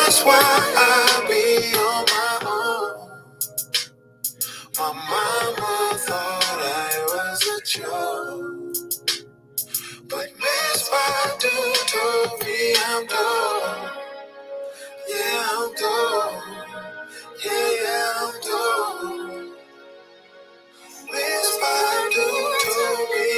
That's why I be on my own. My mama thought I was a joke, but Miss Badu told me I'm dope. Yeah, I'm dope. Yeah, I'm dope. Miss Badu told me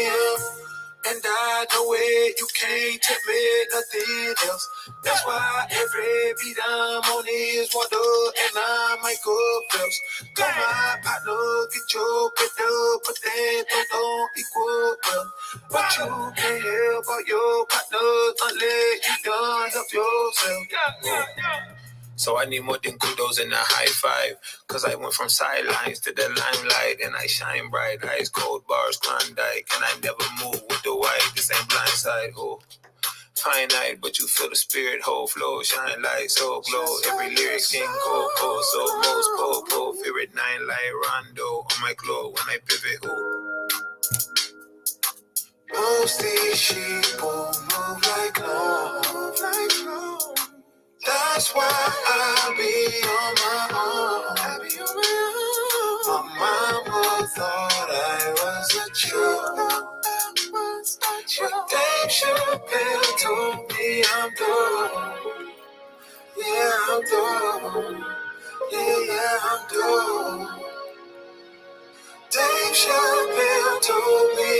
and I know it, you can't tell me nothing else. That's why every beat I'm on is wonder, and I might go first. Tell my partner, get your pet up, but that don't equal well. But you can't help all your partners unless you done help yourself. So I need more than kudos and a high five. Cause I went from sidelines to the limelight. And I shine bright, ice cold bars, Klondike. And I never move with the white, this ain't blindside, oh. Finite, but you feel the spirit, whole flow, shine light, so glow. Every lyric sing cold, so most popo. Favorite 9 light rondo on my glow when I pivot, oh. Most these sheep won't move like clown. That's why I be on my own. My mama thought I was a joke. But Dave Chappelle told me I'm dope. Yeah, I'm dope. Yeah, I'm dope. Dave Chappelle told me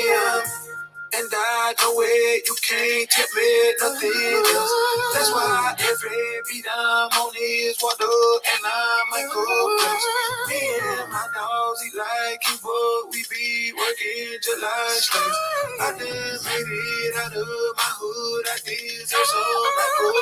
and I know it, you can't tell me nothing else. That's why every beat I'm on is wonder, and I might go first. Me and my dogs eat like you, but we be working July slaves. I done made it out of my hood, I deserve some like good.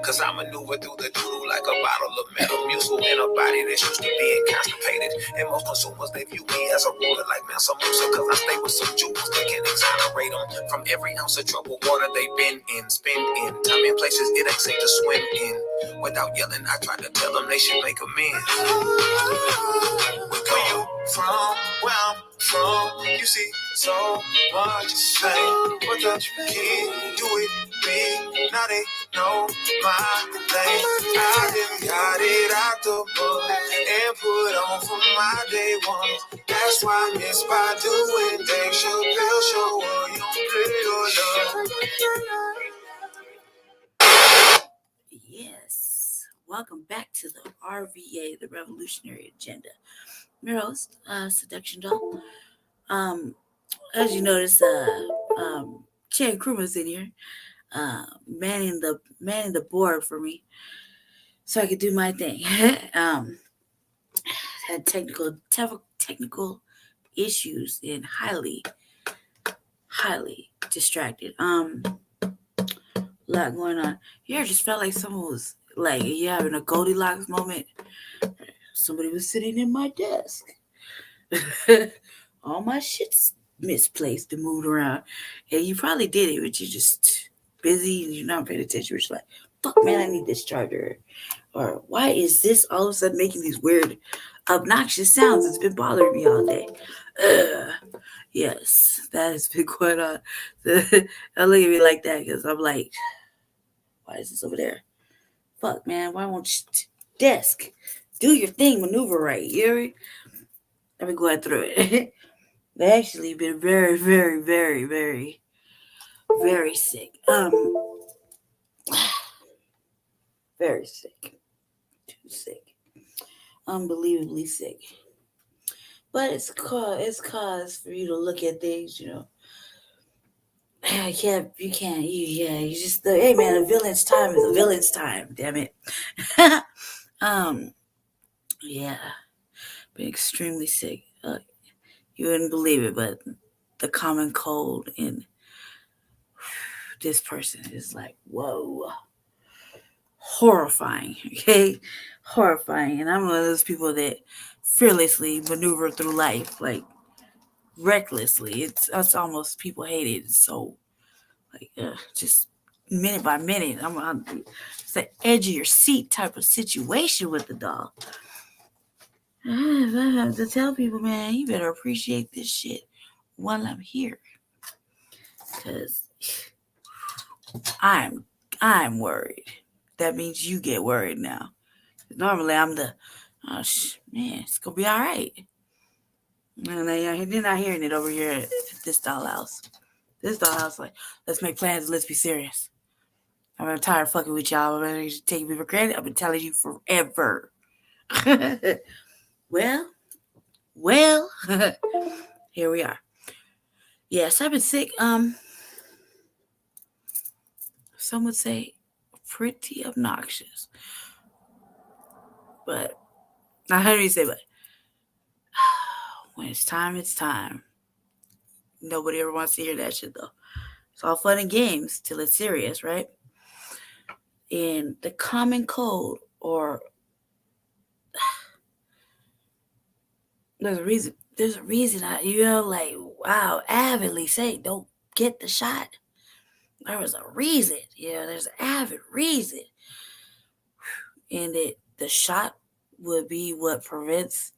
Cause I maneuver through the doodle like a bottle of Metamucil in a body that's used to being constipated. And most consumers, they view me as a ruler like Mansa-Musa. Cause I stay with some jewels that can exonerate them from every ounce of troubled water they've been in, spin in. Time and places it ain't safe to swim in. Without yelling, I try to tell them they should make amends. Where you from? Where I'm from? You see so much pain. What the kid do it me? Now they know my name. I done got it out the book and put on for my day one. That's why Miss Badu and Dave Chappelle show up. You don't play your love. Yes. Welcome back to the RVA, the Revolutionary Agenda. I'm your host, Seduction Doll. As you notice, Chan Kruma's in here, manning the board for me, so I could do my thing. Had technical issues and highly distracted. A lot going on. You ever just felt like someone was like you having a Goldilocks moment? Somebody was sitting in my desk. All my shit's misplaced and moved around. And you probably did it, but you're just busy and you're not paying attention. You're just like, fuck man, I need this charger. Or why is this all of a sudden making these weird, obnoxious sounds? It's been bothering me all day. Yes, that has been going on. Don't look at me like that because I'm like, why is this over there? Fuck, man, why won't you desk? Do your thing, maneuver right. You hear me? I've been going through it. They actually been very, very, very, very, very sick. Very sick. Too sick. Unbelievably sick. But it's cause for you to look at things, you know. You just, hey man, a villain's time is a villain's time, damn it. Yeah, been extremely sick. You wouldn't believe it, but the common cold in this person is like, whoa, horrifying, okay? Horrifying. And I'm one of those people that fearlessly maneuver through life, like recklessly. It's almost, people hate it. It's so, like, just minute by minute. It's the edge of your seat type of situation with the dog. I have to tell people, man, you better appreciate this shit while I'm here. Because I'm worried. that means you get worried now. Normally, I'm the, man, it's gonna be all right. And they're not hearing it over here at this dollhouse. This dollhouse, like, let's make plans. Let's be serious. I'm tired of fucking with y'all. I'm ready to take me for granted. I've been telling you forever. well, well, here we are. Yes, I've been sick. Some would say pretty obnoxious. But not how do you say but when it's time, it's time. Nobody ever wants to hear that shit though. It's all fun and games till it's serious, right? And the common cold, or there's a reason. There's a reason like, wow, avidly say don't get the shot. There was a reason. There's an avid reason. And the shot would be what prevents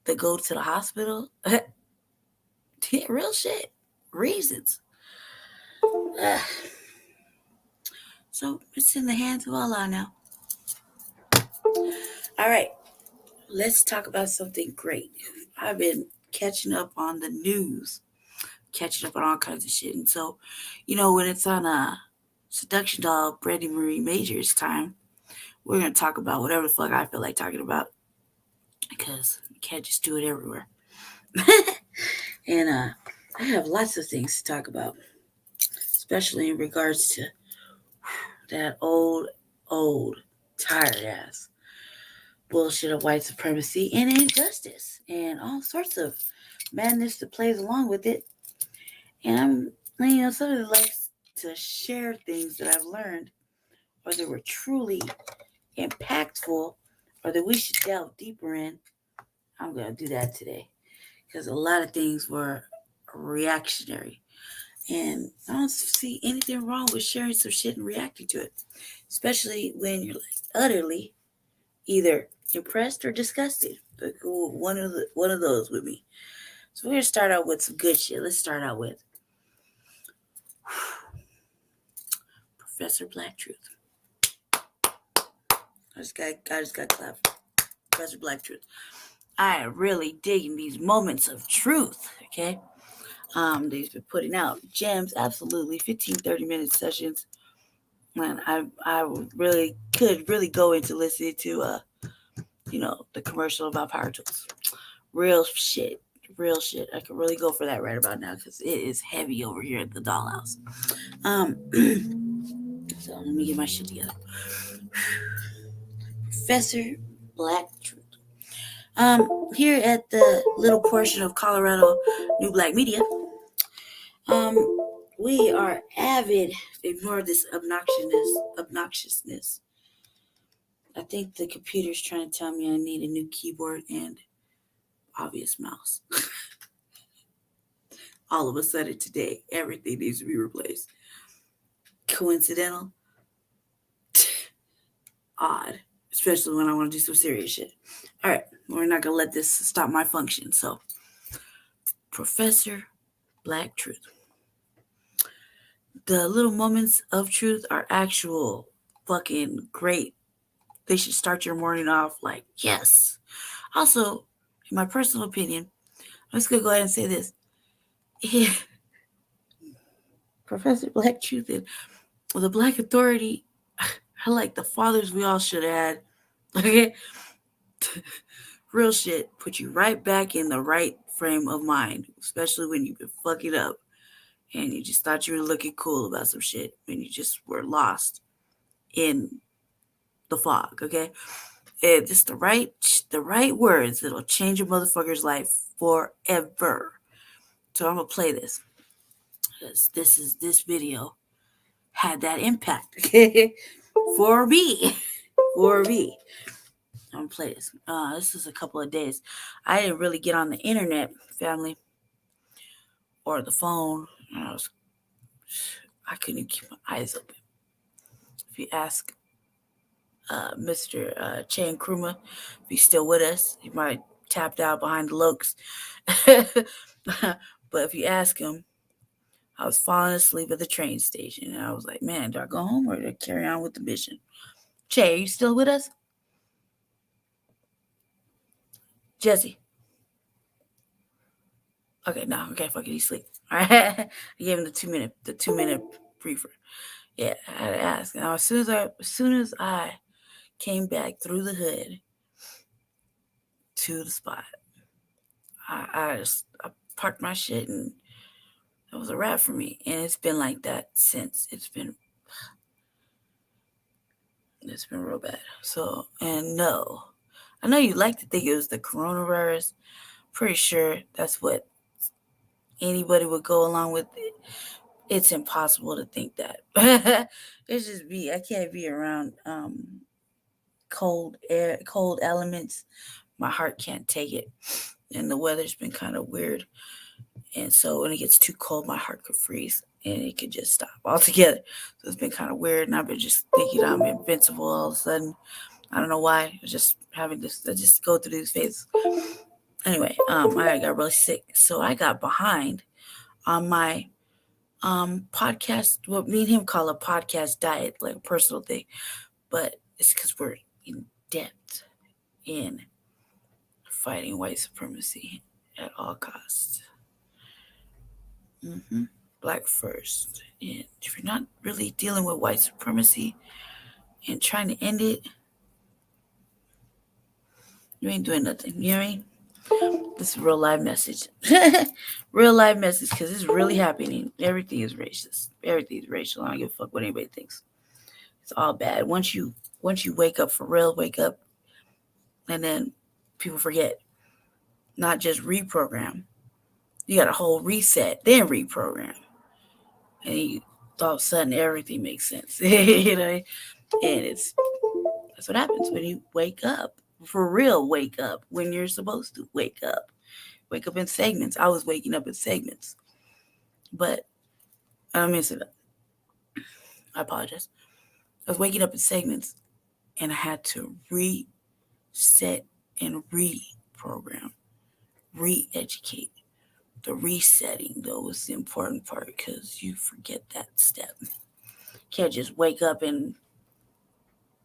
the go to the hospital. Yeah, real shit. Reasons. So it's in the hands of Allah now. All right. Let's talk about something great. I've been catching up on the news, catching up on all kinds of shit. And so, when it's on a Seduction Doll, Brandy Marie Majors time, we're going to talk about whatever the fuck I feel like talking about. Because you can't just do it everywhere. And I have lots of things to talk about, especially in regards to that old, tired ass bullshit of white supremacy and injustice and all sorts of madness that plays along with it. And somebody likes to share things that I've learned, or that were truly impactful, or that we should delve deeper in. I'm going to do that today because a lot of things were reactionary. And I don't see anything wrong with sharing some shit and reacting to it, especially when you're like utterly either impressed or disgusted. Like, one of those with me. So we're gonna start out with some good shit. Let's start out with Professor Black Truth. I just got clapped. Professor Black Truth. I am really digging these moments of truth. Okay. They've been putting out gems, absolutely 15, 30-minute sessions. And I really could go into listening to the commercial about power tools. Real shit. I could really go for that right about now because it is heavy over here at the dollhouse. So let me get my shit together. Professor Black Truth. Here at the little portion of Colorado New Black Media, we are avid. Ignore this obnoxiousness. I think the computer's trying to tell me I need a new keyboard and obvious mouse. All of a sudden today, everything needs to be replaced. Coincidental? Odd. Especially when I want to do some serious shit. All right, we're not going to let this stop my function. So, Professor Black Truth. The little moments of truth are actual fucking great. They should start your morning off like, yes. Also, in my personal opinion, I'm just going to go ahead and say this. Professor Black Truth and the Black Authority are like the fathers we all should have had. Okay? Real shit. Put you right back in the right frame of mind, especially when you've been fucking up and you just thought you were looking cool about some shit and you just were lost in the fog, okay? And just the right words that'll change a motherfucker's life forever. So I'm gonna play this because this video had that impact, okay? For me. I'm gonna play this. This is a couple of days. I didn't really get on the internet, family, or the phone. I couldn't keep my eyes open. If you ask Mr. Chan Kruma, if he's still with us, he might tapped out behind the lokes. But if you ask him, I was falling asleep at the train station, and I was like, man, do I go home or do I carry on with the mission? Che, are you still with us? Jesse. Okay, no, okay, fuck it, he's asleep. All right, I gave him the 2 minute briefer. Yeah, I had to ask. Now, as soon as I came back through the hood to the spot, I parked my shit, and it was a wrap for me. And it's been like that since. It's been real bad. So, and no, I know you like to think it was the coronavirus. Pretty sure that's what anybody would go along with. It's impossible to think that. It's just I can't be around cold air, cold elements. My heart can't take it. And the weather's been kind of weird. And so when it gets too cold, my heart could freeze and it could just stop altogether. So it's been kind of weird. And I've been just thinking I'm invincible all of a sudden. I don't know why. I was just having this, I just go through these phases. Anyway, I got really sick. So I got behind on my podcast, what me and him call a podcast diet, like a personal thing. But it's because we're in depth in fighting white supremacy at all costs. Black first. And if you're not really dealing with white supremacy and trying to end it, you ain't doing nothing. You know what I mean? This is a real live message. Real live message, because it's really happening. Everything is racist. Everything is racial. I don't give a fuck what anybody thinks. It's all bad. Once you wake up for real, wake up, and then people forget. Not just reprogram. You got a whole reset, then reprogram. And all of a sudden everything makes sense. You know? And that's what happens when you wake up. For real, wake up when you're supposed to wake up. Wake up in segments. I was waking up in segments. But I don't mean to say that. I apologize. I was waking up in segments, and I had to reset and reprogram, re-educate. The resetting, though, was the important part, because you forget that step. You can't just wake up and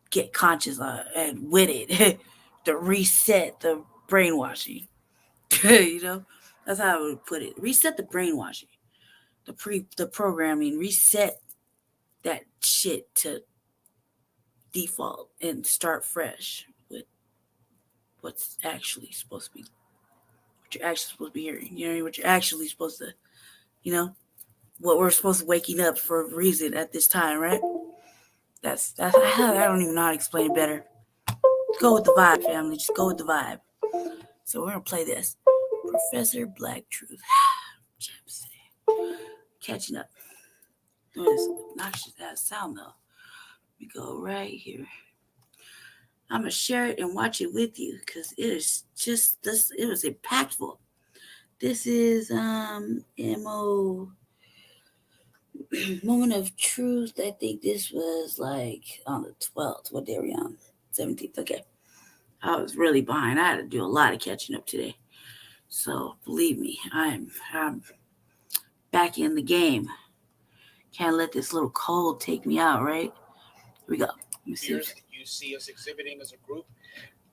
get conscious and with it. The reset, the brainwashing. You know, that's how I would put it. Reset the brainwashing, the programming. Reset that shit to default and start fresh with what's actually supposed to be, what you're actually supposed to be hearing. You know, what you're actually supposed to, you know, what we're supposed to waking up for a reason at this time, right? That's I don't even know how to explain it better. Go with the vibe, family. Just go with the vibe. So we're gonna play this. Professor Blacc Truth. Catching up. This obnoxious ass sound though. We go right here. I'm gonna share it and watch it with you, because it is just this. It was impactful. This is MO Moment of Truth. I think this was like on the 12th. What day are we on? 17th. Okay. I was really behind. I had to do a lot of catching up today. So believe me, I'm back in the game. Can't let this little cold take me out, right? Here we go. Fears that you see us exhibiting as a group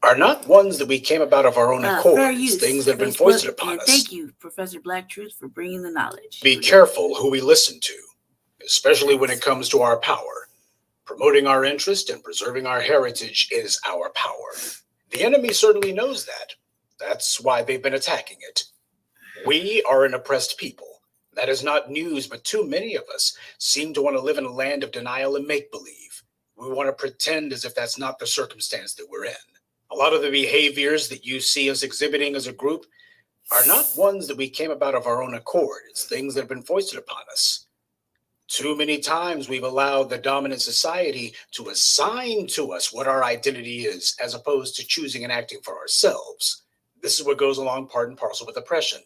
are not ones that we came about of our own accord. It's things that have been foisted upon us. Thank you, Professor Blacc Truth, for bringing the knowledge. Be careful who we listen to, especially when it comes to our power. Promoting our interest and preserving our heritage is our power. The enemy certainly knows that. That's why they've been attacking it. We are an oppressed people. That is not news, but too many of us seem to want to live in a land of denial and make-believe. We want to pretend as if that's not the circumstance that we're in. A lot of the behaviors that you see us exhibiting as a group are not ones that we came about of our own accord. It's things that have been foisted upon us. Too many times we've allowed the dominant society to assign to us what our identity is, as opposed to choosing and acting for ourselves. This is what goes along part and parcel with oppression.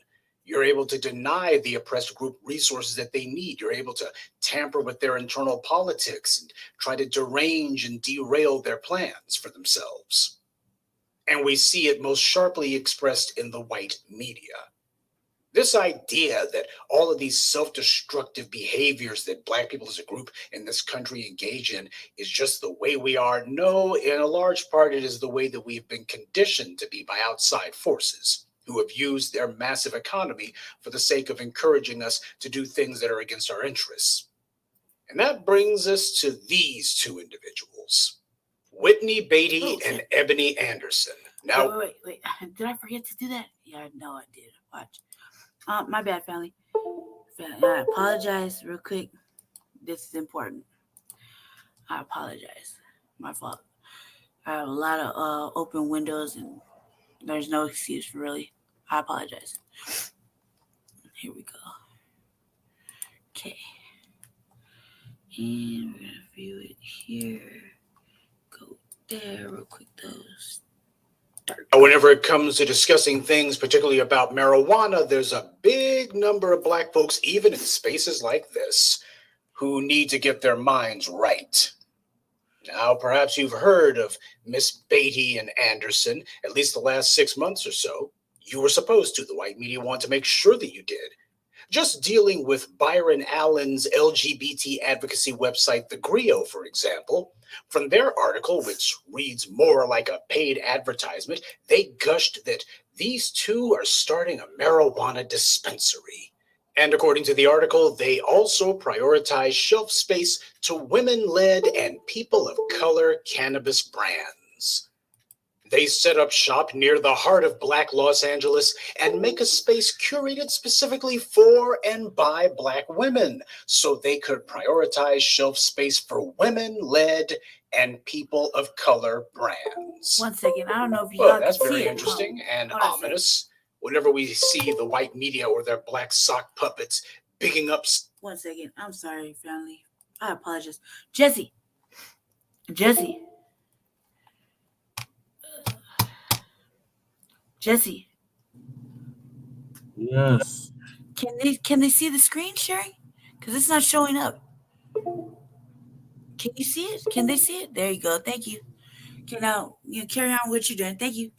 You're able to deny the oppressed group resources that they need. You're able to tamper with their internal politics and try to derange and derail their plans for themselves. And we see it most sharply expressed in the white media. This idea that all of these self-destructive behaviors that Black people as a group in this country engage in is just the way we are. No, in a large part, it is the way that we've been conditioned to be by outside forces who have used their massive economy for the sake of encouraging us to do things that are against our interests. And that brings us to these two individuals, Whitney Beatty and Ebony Anderson. Now, wait. Did I forget to do that? Yeah, no, I did. Watch. My bad, family. I apologize real quick. This is important. I apologize. My fault. I have a lot of open windows and there's no excuse, really. I apologize. Here we go. Okay. And we're going to view it here. Go there real quick, those. Whenever it comes to discussing things, particularly about marijuana, there's a big number of Black folks, even in spaces like this, who need to get their minds right. Now, perhaps you've heard of Miss Beatty and Anderson, at least the last 6 months or so. You were supposed to. The white media want to make sure that you did. Just dealing with Byron Allen's LGBT advocacy website, The Griot, for example, from their article, which reads more like a paid advertisement, they gushed that these two are starting a marijuana dispensary. And according to the article, they also prioritize shelf space to women-led and people of color cannabis brands. They set up shop near the heart of Black Los Angeles and make a space curated specifically for and by Black women so they could prioritize shelf space for women-led and people of color brands. 1 second. I don't know if you all That's can see very it. interesting and ominous. Whenever we see the white media or their black sock puppets bigging up. 1 second. I'm sorry, family. I apologize. Jesse. Jesse. Yes. Can they see the screen sharing? Because it's not showing up. Can you see it? Can they see it? There you go. Thank you. Okay, now you carry on what you're doing. Thank you.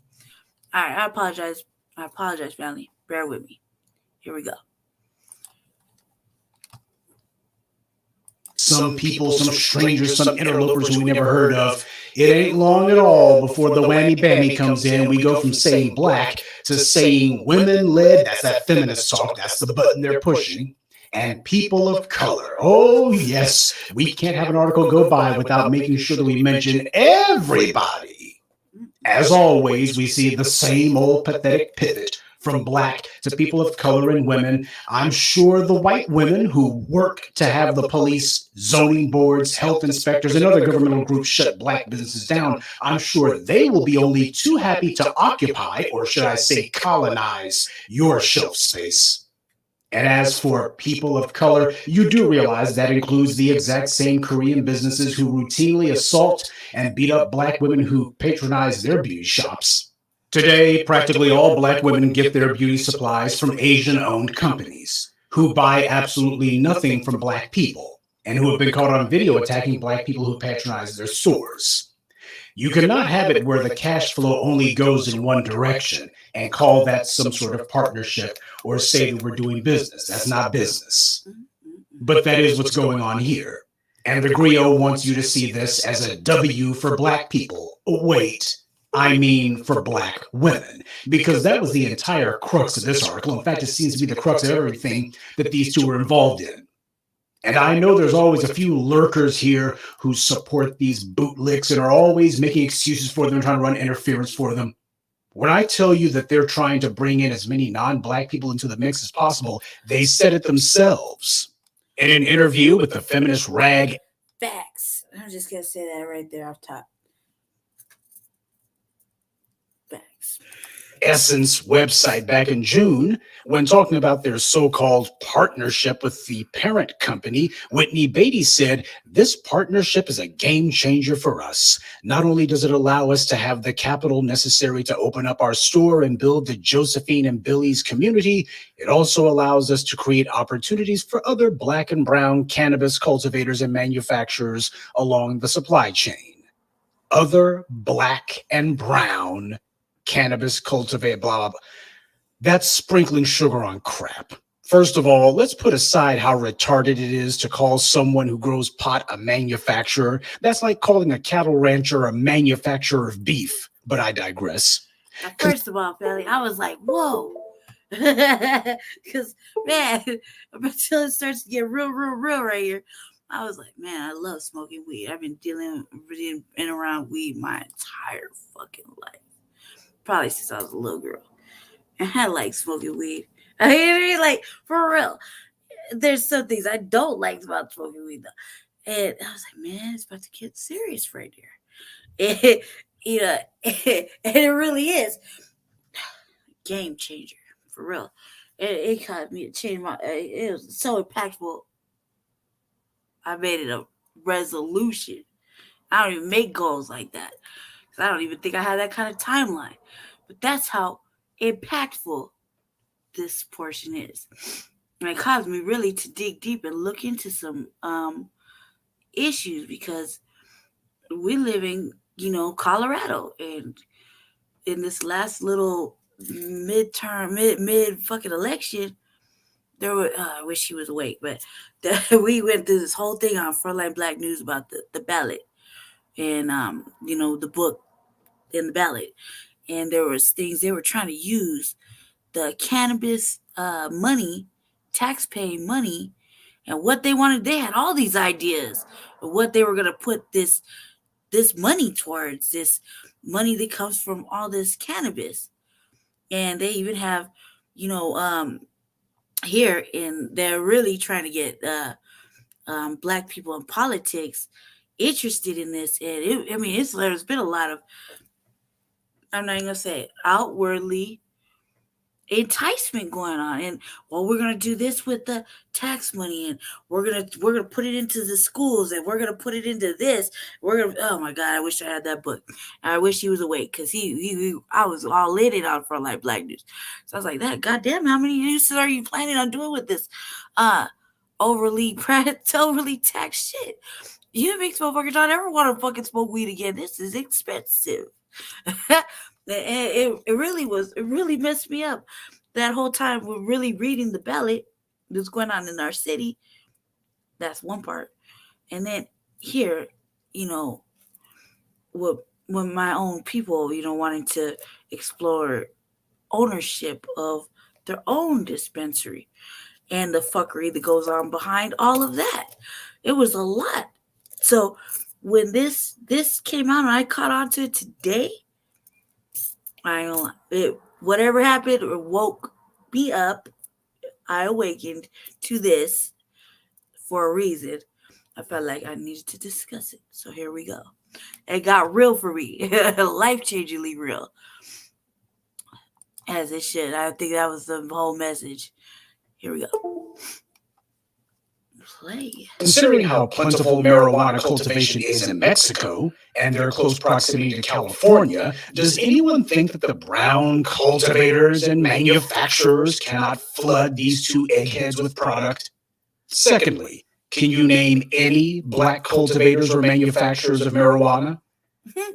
All right. I apologize. I apologize, family. Bear with me. Here we go. Some people, some strangers, some interlopers who we never heard of. It ain't long at all before the whammy bammy comes in. We go from saying black to saying women-led. That's that feminist talk. That's the button they're pushing. And people of color. Oh, yes. We can't have an article go by without making sure that we mention everybody. As always, we see the same old pathetic pivot from Black to people of color and women. I'm sure the white women who work to have the police, zoning boards, health inspectors, and other governmental groups shut Black businesses down, I'm sure they will be only too happy to occupy, or should I say colonize, your shelf space. And as for people of color, you do realize that includes the exact same Korean businesses who routinely assault and beat up Black women who patronize their beauty shops. Today, practically all Black women get their beauty supplies from Asian-owned companies who buy absolutely nothing from Black people and who have been caught on video attacking Black people who patronize their stores. You cannot have it where the cash flow only goes in one direction and call that some sort of partnership or say that we're doing business. That's not business. But that is what's going on here. And the Griot wants you to see this as a W for Black people. Wait. I mean for Black women, because that was the entire crux of this article. In fact, it seems to be the crux of everything that these two were involved in. And I know there's always a few lurkers here who support these bootlicks and are always making excuses for them, trying to run interference for them. When I tell you that they're trying to bring in as many non-Black people into the mix as possible, they said it themselves. In an interview with the feminist rag. Facts. I'm just going to say that right there off top. Essence website back in June, when talking about their so-called partnership with the parent company, Whitney Beatty said, "This partnership is a game changer for us. Not only does it allow us to have the capital necessary to open up our store and build the Josephine and Billy's community, it also allows us to create opportunities for other Black and brown cannabis cultivators and manufacturers along the supply chain. Other Black and brown cannabis cultivate, blah, blah, blah." That's sprinkling sugar on crap. First of all, let's put aside how retarded it is to call someone who grows pot a manufacturer. That's like calling a cattle rancher a manufacturer of beef. But I digress. Now, first of all, Felly, I was like, whoa. Because, man, until it starts to get real right here, I was like, man, I love smoking weed. I've been dealing in and around weed my entire fucking life. Probably since I was a little girl. And I like smoking weed. I mean, like, for real. There's some things I don't like about smoking weed, though. And I was like, man, it's about to get serious right here. And it really is. Game changer, for real. It caused me to change my. It was so impactful. I made it a resolution. I don't even make goals like that. I don't even think I had that kind of timeline. But that's how impactful this portion is. And it caused me really to dig deep and look into some issues, because we live in, Colorado, and in this last little mid fucking election, there were I wish he was awake, but we went through this whole thing on Frontline Black News about the ballot, and the book in the ballot, and there was things they were trying to use the cannabis money, tax-paying money, and what they wanted. They had all these ideas of what they were going to put this money towards, this money that comes from all this cannabis. And they even have, here, and they're really trying to get Black people in politics interested in this. And there's been a lot of, I'm not even going to say it, outwardly enticement going on, and we're gonna do this with the tax money, and we're gonna put it into the schools, and we're gonna put it into this. Oh my God, I wish I had that book. I wish he was awake, because I was all in it on Frontline Black News. So I was like, that goddamn, how many uses are you planning on doing with this overly taxed shit? You make motherfuckers don't ever want to fucking smoke weed again. This is expensive. It really messed me up that whole time. We're really reading the ballot that's going on in our city. That's one part. And then here, with my own people, wanting to explore ownership of their own dispensary, and the fuckery that goes on behind all of that. It was a lot. So when this came out and I caught on to it today, whatever happened or woke me up, I awakened to this for a reason. I felt like I needed to discuss it. So here we go. It got real for me. Life-changingly real. As it should. I think that was the whole message. Here we go. Play. Considering how plentiful marijuana cultivation is in Mexico and their close proximity to California, does anyone think that the brown cultivators and manufacturers cannot flood these two eggheads with product? Secondly, can you name any Black cultivators or manufacturers of marijuana?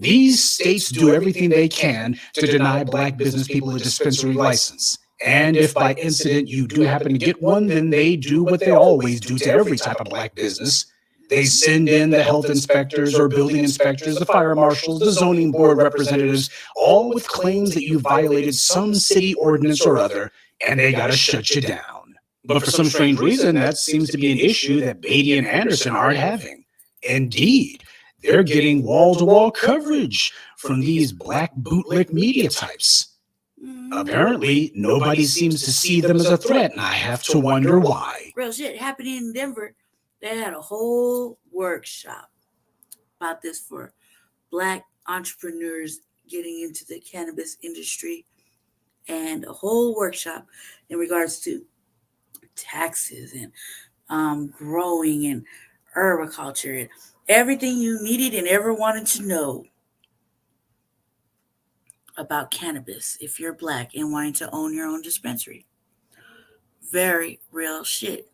These states do everything they can to deny Black business people a dispensary license. And if by incident you do happen to get one, then they do what they always do to every type of Black business. They send in the health inspectors or building inspectors, the fire marshals, the zoning board representatives, all with claims that you violated some city ordinance or other, and they got to shut you down. But for some strange reason, that seems to be an issue that Beatty and Anderson aren't having. Indeed, they're getting wall-to-wall coverage from these Black bootlick media types. Apparently, nobody seems to see them as a threat, and I have to wonder why. Real shit happening in Denver. They had a whole workshop about this for Black entrepreneurs getting into the cannabis industry, and a whole workshop in regards to taxes and growing and herbiculture and everything you needed and ever wanted to know about cannabis if you're Black and wanting to own your own dispensary. Very real shit.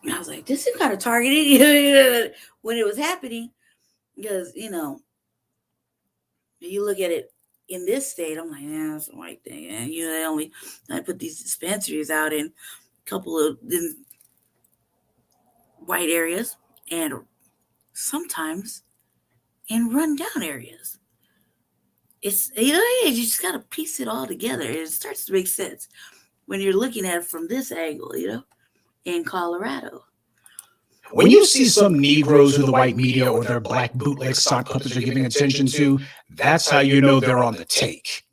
And I was like, this is kind of targeted when it was happening, because, you look at it in this state, I'm like, yeah, that's a white thing. And I put these dispensaries out in a couple of white areas and sometimes in rundown areas. It's, you just got to piece it all together. It starts to make sense when you're looking at it from this angle, in Colorado. When you see some Negroes who the white media or their black bootleg sock puppets are giving attention to, that's how you know they're on the take.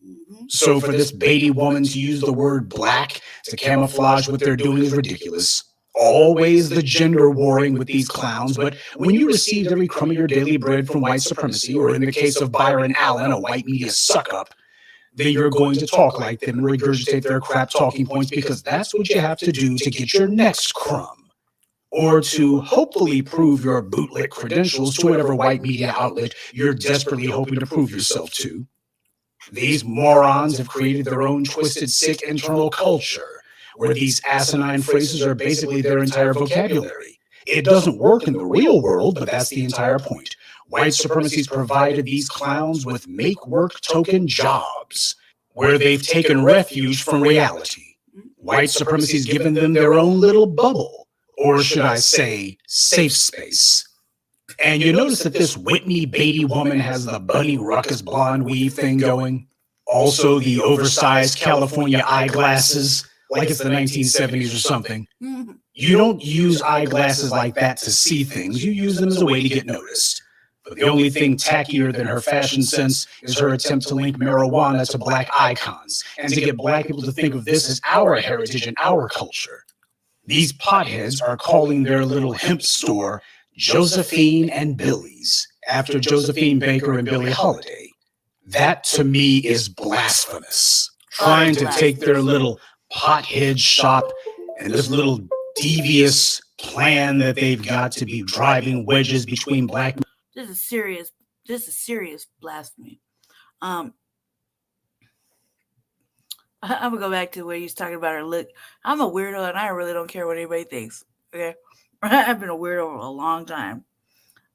So for this Beatty woman to use the word black to camouflage what they're doing is ridiculous. Always the gender warring with these clowns, but when you received every crumb of your daily bread from white supremacy, or in the case of Byron Allen, a white media suck-up, then you're going to talk like them and regurgitate their crap talking points because that's what you have to do to get your next crumb. Or to hopefully prove your bootleg credentials to whatever white media outlet you're desperately hoping to prove yourself to. These morons have created their own twisted, sick internal culture, where these asinine phrases are basically their entire vocabulary. It doesn't work in the real world, but that's the entire point. White supremacy's provided these clowns with make-work token jobs, where they've taken refuge from reality. White supremacy's given them their own little bubble. Or should I say, safe space. And you notice that this Whitney Beatty woman has the Bunny Ruckus blonde weave thing going. Also the oversized California eyeglasses, like it's the 1970s or something. You don't use eyeglasses like that to see things. You use them as a way to get noticed. But the only thing tackier than her fashion sense is her attempt to link marijuana to black icons and to get black people to think of this as our heritage and our culture. These potheads are calling their little hemp store Josephine and Billy's, after Josephine Baker and Billie Holiday. That, to me, is blasphemous. Trying to take their little pothead shop and this little devious plan that they've got to be driving wedges between black men. This is serious blasphemy. I'm gonna go back to where he's talking about her look. I'm a weirdo and I really don't care what anybody thinks. Okay. I've been a weirdo for a long time.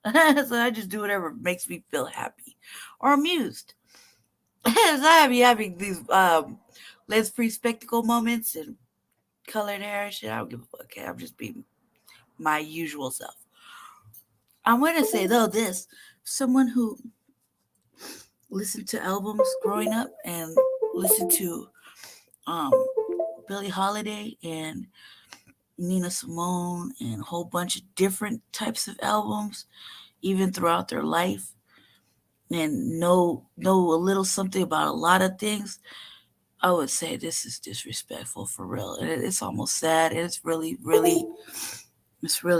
So I just do whatever makes me feel happy or amused. So I be having these lens-free spectacle moments and colored hair and shit. I don't give a fuck. Okay? I'm just being my usual self. I'm gonna say though this, someone who listened to albums growing up and listened to Billie Holiday and Nina Simone and a whole bunch of different types of albums, even throughout their life, and know a little something about a lot of things, I would say this is disrespectful for real. And it's almost sad. And it's really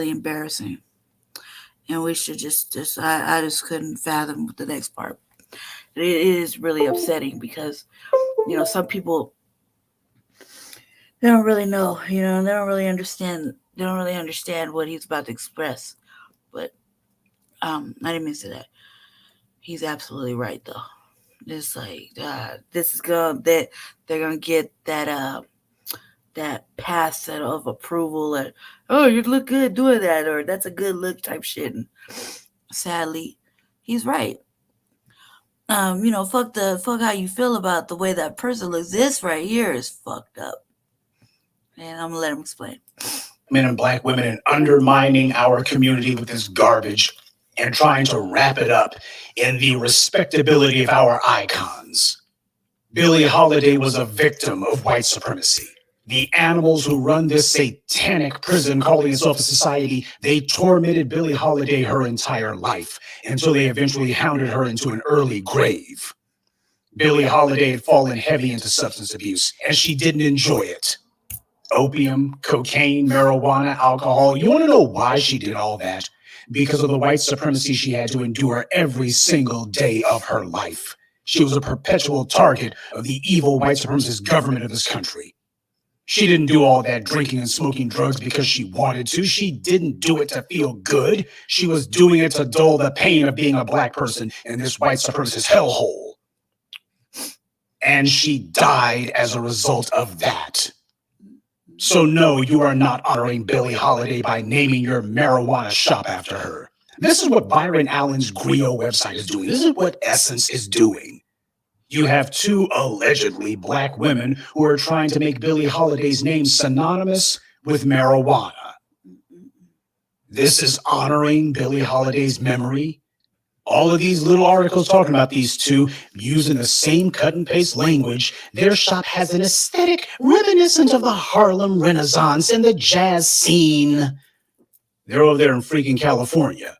embarrassing. And we should I just couldn't fathom the next part. It is really upsetting because, some people, they don't really know, they don't really understand what he's about to express. But I didn't mean to say that. He's absolutely right though. It's like they're gonna get that pass of approval and, oh, you look good doing that, or that's a good look type shit. And sadly, he's right. Fuck how you feel about the way that person looks. This right here is fucked up. And I'm gonna let him explain. Men and black women and undermining our community with this garbage and trying to wrap it up in the respectability of our icons. Billie Holiday was a victim of white supremacy. The animals who run this satanic prison calling itself a society, they tormented Billie Holiday her entire life until they eventually hounded her into an early grave. Billie Holiday had fallen heavy into substance abuse, and she didn't enjoy it. Opium, cocaine, marijuana, alcohol. You want to know why she did all that? Because of the white supremacy she had to endure every single day of her life. She was a perpetual target of the evil white supremacist government of this country. She didn't do all that drinking and smoking drugs because she wanted to. She didn't do it to feel good. She was doing it to dull the pain of being a black person in this white supremacist hellhole. And she died as a result of that. So no, you are not honoring Billie Holiday by naming your marijuana shop after her. This is what Byron Allen's Griot website is doing. This is what Essence is doing. You have two allegedly black women who are trying to make Billie Holiday's name synonymous with marijuana. This is honoring Billie Holiday's memory. All of these little articles talking about these two using the same cut and paste language. Their shop has an aesthetic reminiscent of the Harlem Renaissance and the jazz scene. They're over there in freaking California.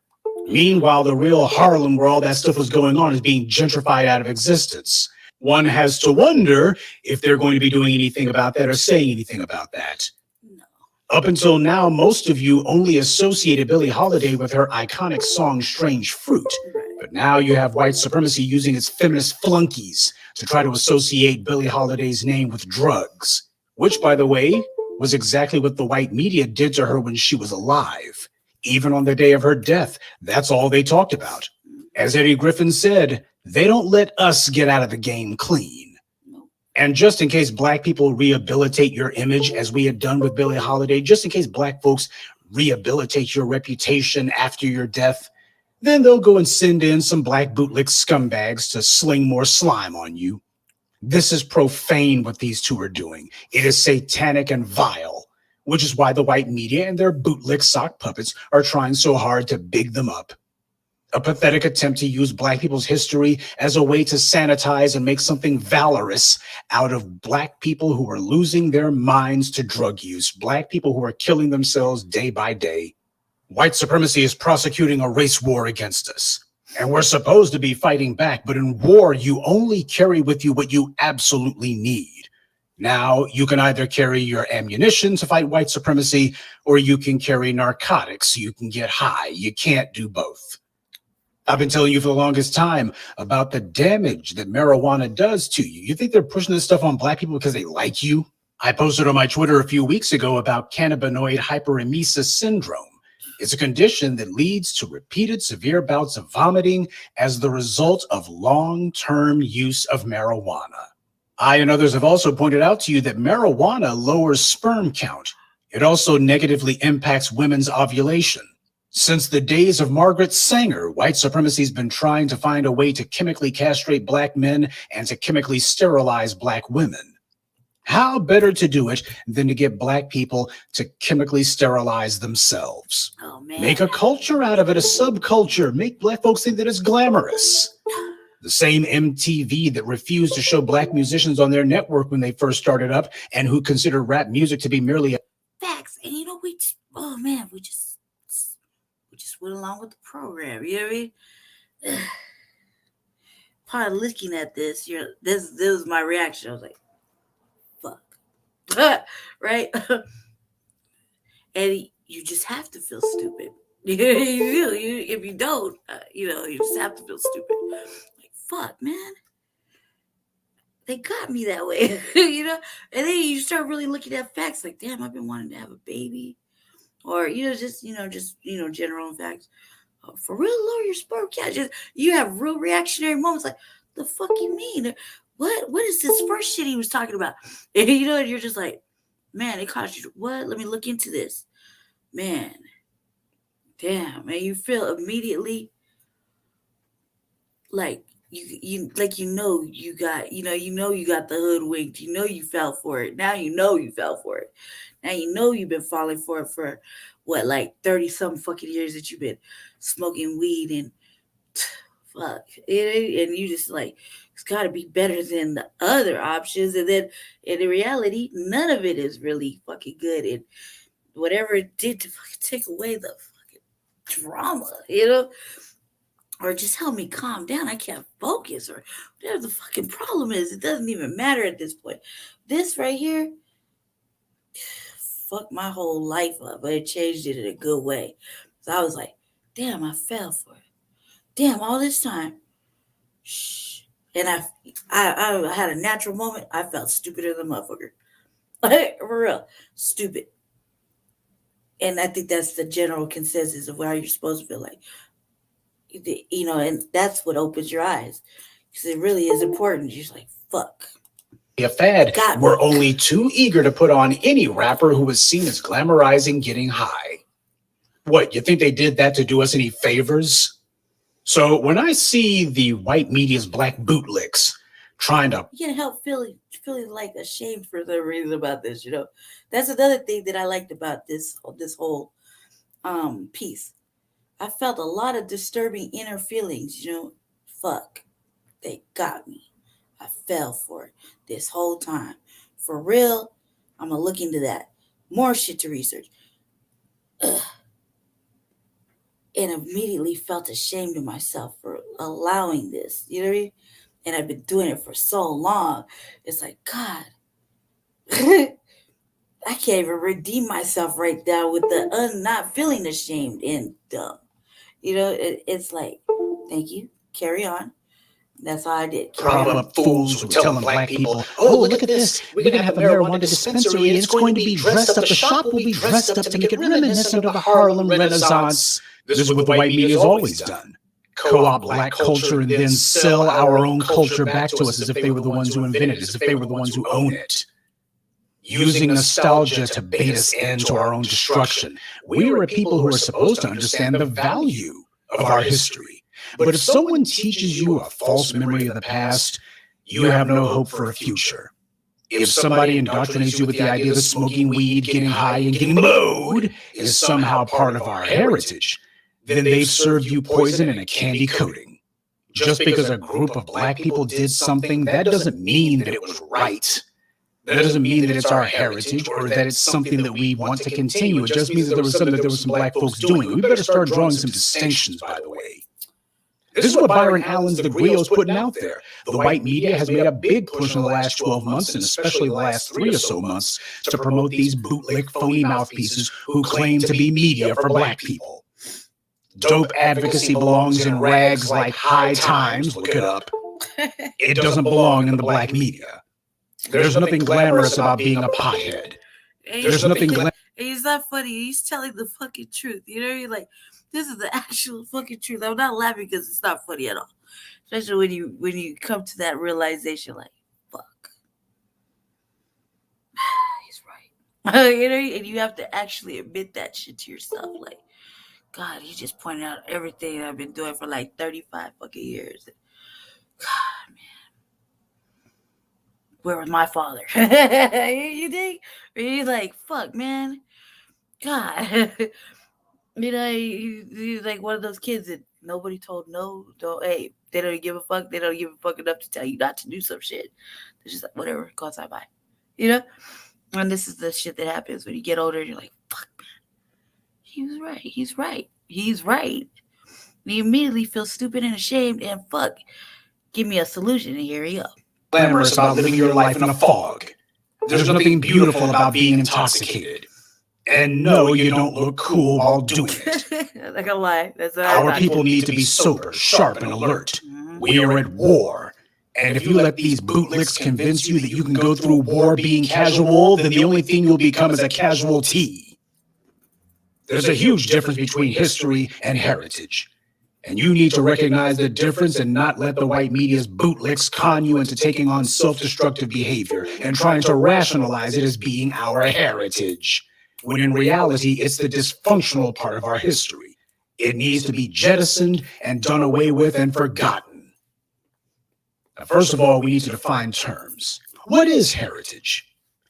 Meanwhile, the real Harlem, where all that stuff was going on, is being gentrified out of existence. One has to wonder if they're going to be doing anything about that or saying anything about that. No. Up until now, most of you only associated Billie Holiday with her iconic song Strange Fruit. But now you have white supremacy using its feminist flunkies to try to associate Billie Holiday's name with drugs, which, by the way, was exactly what the white media did to her when she was alive. Even on the day of her death, that's all they talked about. As Eddie Griffin said, they don't let us get out of the game clean. And just in case black people rehabilitate your image, as we had done with Billie Holiday, just in case black folks rehabilitate your reputation after your death, then they'll go and send in some black bootlick scumbags to sling more slime on you. This is profane what these two are doing. It is satanic and vile, which is why the white media and their bootlick sock puppets are trying so hard to big them up. A pathetic attempt to use black people's history as a way to sanitize and make something valorous out of black people who are losing their minds to drug use, black people who are killing themselves day by day. White supremacy is prosecuting a race war against us, and we're supposed to be fighting back, but in war, you only carry with you what you absolutely need. Now, you can either carry your ammunition to fight white supremacy, or you can carry narcotics so you can get high. You can't do both. I've been telling you for the longest time about the damage that marijuana does to you. You think they're pushing this stuff on black people because they like you? I posted on my Twitter a few weeks ago about cannabinoid hyperemesis syndrome. It's a condition that leads to repeated severe bouts of vomiting as the result of long-term use of marijuana. I and others have also pointed out to you that marijuana lowers sperm count. It also negatively impacts women's ovulation. Since the days of Margaret Sanger, white supremacy has been trying to find a way to chemically castrate black men and to chemically sterilize black women. How better to do it than to get black people to chemically sterilize themselves? Oh, man. Make a culture out of it, a subculture. Make black folks think that it's glamorous. The same MTV that refused to show black musicians on their network when they first started up and who considered rap music to be merely facts. And you know, we just went along with the program. You know what I mean? Upon looking at this, this was my reaction. I was like, fuck. Right? And you just have to feel stupid. If you don't, you just have to feel stupid. Like, fuck, man. They got me that way, And then you start really looking at facts. Like, damn, I've been wanting to have a baby, or just general facts. Oh, for real, lower your sperm count. You have real reactionary moments. Like, the fuck you mean? What is this first shit he was talking about? And you're just like, man, it cost you what? Let me look into this, man. Damn, man, you feel immediately like you got you got the hoodwinked. You fell for it. Now you fell for it. Now you've been falling for it for what, like 30-some fucking years that you've been smoking weed and fuck it, and you just like, it's got to be better than the other options. And then in reality, none of it is really fucking good. And whatever it did to fucking take away the fucking drama, or just help me calm down. I can't focus, or whatever the fucking problem is. It doesn't even matter at this point. This right here fucked my whole life up, but it changed it in a good way. So I was like, damn, I fell for it. Damn, all this time. Shh. And I had a natural moment. I felt stupider than a motherfucker. Like, for real. Stupid. And I think that's the general consensus of how you're supposed to feel like. And that's what opens your eyes. Because it really is important. You're just like, fuck. A fad. We're only too eager to put on any rapper who was seen as glamorizing getting high. What, you think they did that to do us any favors? So when I see the white media's black bootlicks trying to. You can't help feeling like ashamed for some reason about this. That's another thing that I liked about this whole piece. I felt a lot of disturbing inner feelings. Fuck, they got me. I fell for it this whole time. For real, I'm gonna look into that. More shit to research. Ugh. And immediately felt ashamed of myself for allowing this. You know what I mean? And I've been doing it for so long. It's like, God, I can't even redeem myself right now with the not feeling ashamed and dumb. It's like, thank you. Carry on. That's all I did. Problem fools who telling black people, oh, look at this. We're going to have a marijuana dispensary and it's going to be dressed up. The shop will be dressed up to make it reminiscent of the Harlem Renaissance. This is what the white media has always done. Co-opt black culture and then sell our own culture back to us as if they were the ones who invented it, as if they were the ones who own it. Using nostalgia to bait us into our own destruction. We are a people who are supposed to understand the value of our history. But if someone teaches you a false memory of the past, you have no hope for a future. If somebody indoctrinates you with the idea that smoking weed, getting high, and getting blowed is somehow part of our heritage, then they've served you poison in a candy coating. Just because a group of black people did something, that doesn't mean that it was right. That doesn't mean that it's our heritage or that it's something that we want to continue. It just means that there was something that there were some black folks doing. We better start drawing some distinctions, by the way. This is what Byron Allen's The Grio's putting out there. The white media has made a big push in the last 12 months, and especially the last 3 or so months, to promote these bootleg, phony mouthpieces who claim to be media for black people. Dope advocacy belongs in rags like High Times. Look it up. It doesn't belong in the black media. There's nothing glamorous about being a pothead. There's nothing He's not funny. He's telling the fucking truth. You're like, this is the actual fucking truth. I'm not laughing because it's not funny at all. Especially when you come to that realization, like, fuck. He's right. And you have to actually admit that shit to yourself. Like, God, he just pointed out everything I've been doing for like 35 fucking years. God, man. Where was my father? You think? You're like, fuck, man. God. He's like one of those kids that nobody told hey, they don't give a fuck. They don't give a fuck enough to tell you not to do some shit. They're just like, whatever, go outside, bye. And this is the shit that happens when you get older and you're like, fuck, man. He's right. And you immediately feel stupid and ashamed and fuck. Give me a solution and here you go. Glamorous about living your life in a fog. There's nothing beautiful about being intoxicated. And no, you don't look cool while doing it. Not gonna lie. That's our people need to be sober, sharp, and alert. We are at war. And if you let these bootlicks convince you that you can go through war being casual, then the only thing you'll become is a casualty. There's a huge difference between history and heritage. And you need to recognize the difference and not let the white media's bootlicks con you into taking on self-destructive behavior and trying to rationalize it as being our heritage. When in reality, it's the dysfunctional part of our history. It needs to be jettisoned and done away with and forgotten. Now, first of all, we need to define terms. What is heritage?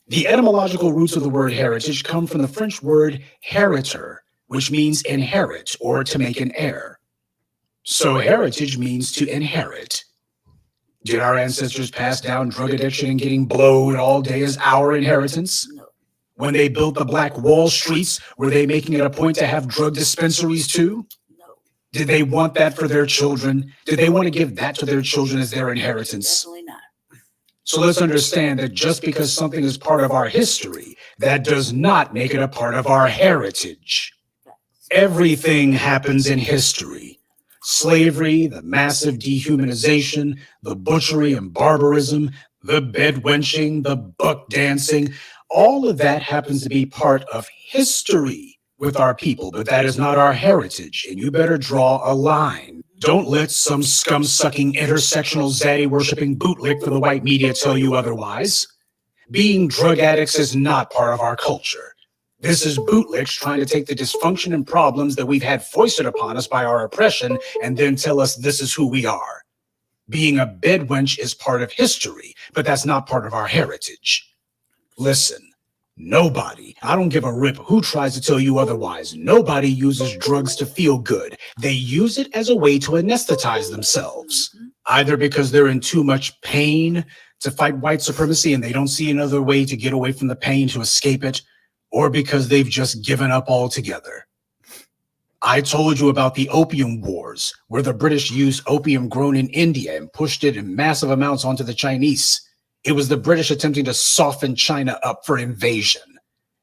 The etymological roots of the word heritage come from the French word hériter, which means inherit or to make an heir. So heritage means to inherit. Did our ancestors pass down drug addiction and getting blowed all day as our inheritance? No. When they built the Black Wall Streets, were they making it a point to have drug dispensaries too? No. Did they want that for their children? Did they want to give that to their children as their inheritance? Definitely not. So let's understand that just because something is part of our history, that does not make it a part of our heritage. Everything happens in history. Slavery, the massive dehumanization, the butchery and barbarism, the bedwenching, the buck dancing, all of that happens to be part of history with our people, but that is not our heritage, and you better draw a line. Don't let some scum-sucking, intersectional, zaddy-worshipping bootlick for the white media tell you otherwise. Being drug addicts is not part of our culture. This is bootlicks trying to take the dysfunction and problems that we've had foisted upon us by our oppression and then tell us this is who we are. Being a bedwench is part of history, but that's not part of our heritage. Listen, nobody, I don't give a rip who tries to tell you otherwise, nobody uses drugs to feel good. They use it as a way to anesthetize themselves, either because they're in too much pain to fight white supremacy and they don't see another way to get away from the pain to escape it, or because they've just given up altogether. I told you about the Opium Wars, where the British used opium grown in India and pushed it in massive amounts onto the Chinese. It was the British attempting to soften China up for invasion.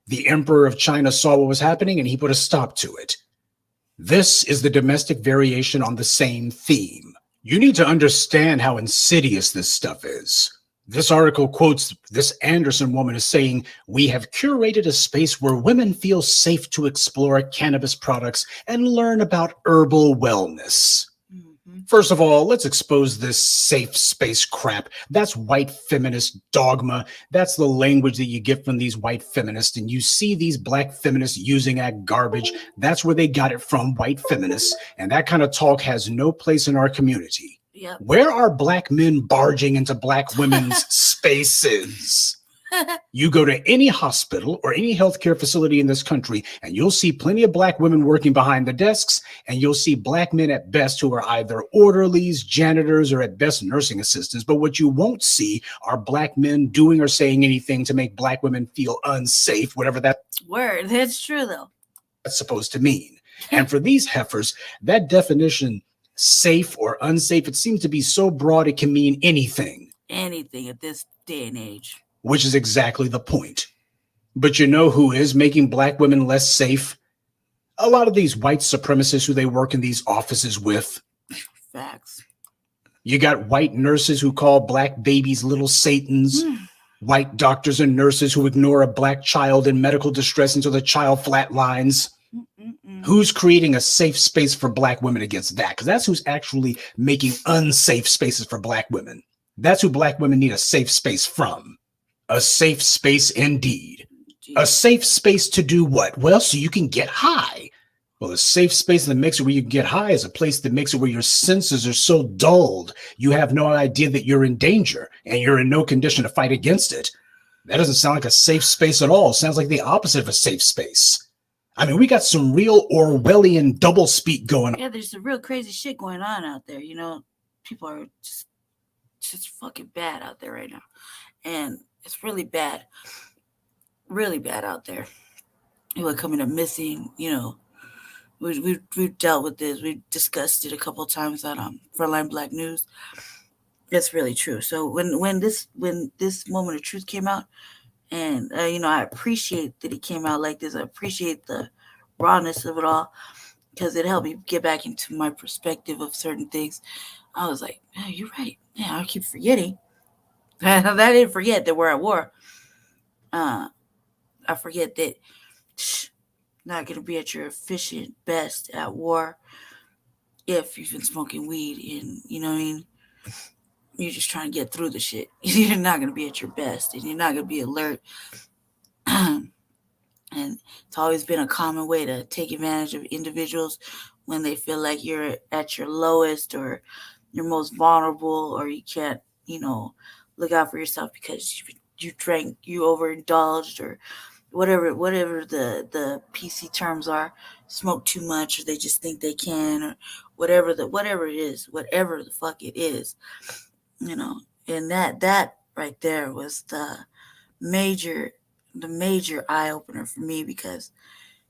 The Emperor of China saw what was happening and he put a stop to it. This is the domestic variation on the same theme. You need to understand how insidious this stuff is. This article quotes this Anderson woman as saying, "We have curated a space where women feel safe to explore cannabis products and learn about herbal wellness." First of all, let's expose this safe space crap. That's white feminist dogma. That's the language that you get from these white feminists. And you see these black feminists using that garbage. That's where they got it from, white feminists. And that kind of talk has no place in our community. Yep. Where are black men barging into black women's spaces? You go to any hospital or any healthcare facility in this country, and you'll see plenty of black women working behind the desks, and you'll see black men at best who are either orderlies, janitors, or at best nursing assistants. But what you won't see are black men doing or saying anything to make black women feel unsafe, whatever that word. That's true, though. That's supposed to mean. And for these heifers, that definition, safe or unsafe, it seems to be so broad it can mean anything. Anything at this day and age. Which is exactly the point. But you know who is making black women less safe? A lot of these white supremacists who they work in these offices with. Facts. You got white nurses who call black babies little satans. White doctors and nurses who ignore a black child in medical distress until the child flatlines. Who's creating a safe space for black women against that? Because that's who's actually making unsafe spaces for black women. That's who black women need a safe space from. A safe space indeed. A safe space to do what? Well, so you can get high. Well, a safe space that makes it where you can get high is a place that makes it where your senses are so dulled, you have no idea that you're in danger and you're in no condition to fight against it. That doesn't sound like a safe space at all. It sounds like the opposite of a safe space. I mean, we got some real Orwellian doublespeak going on. Yeah, there's some real crazy shit going on out there. You know, people are just fucking bad out there right now. And it's really bad out there. People are coming up missing, you know. We've dealt with this. We've discussed it a couple of times on Frontline Black News. It's really true. So when this moment of truth came out, and you know, I appreciate that it came out like this. I appreciate the rawness of it all because it helped me get back into my perspective of certain things. I was like, oh, you're right. Yeah, I keep forgetting. I didn't forget that we're at war. I forget that not going to be at your efficient best at war if you've been smoking weed and, you know what I mean? You're just trying to get through the shit. You're not going to be at your best and you're not going to be alert. And it's always been a common way to take advantage of individuals when they feel like you're at your lowest or you're most vulnerable or you can't, you know, look out for yourself because you drank, you overindulged or whatever the PC terms are, smoke too much or they just think they can or whatever the fuck it is. You know, and that right there was the major eye opener for me because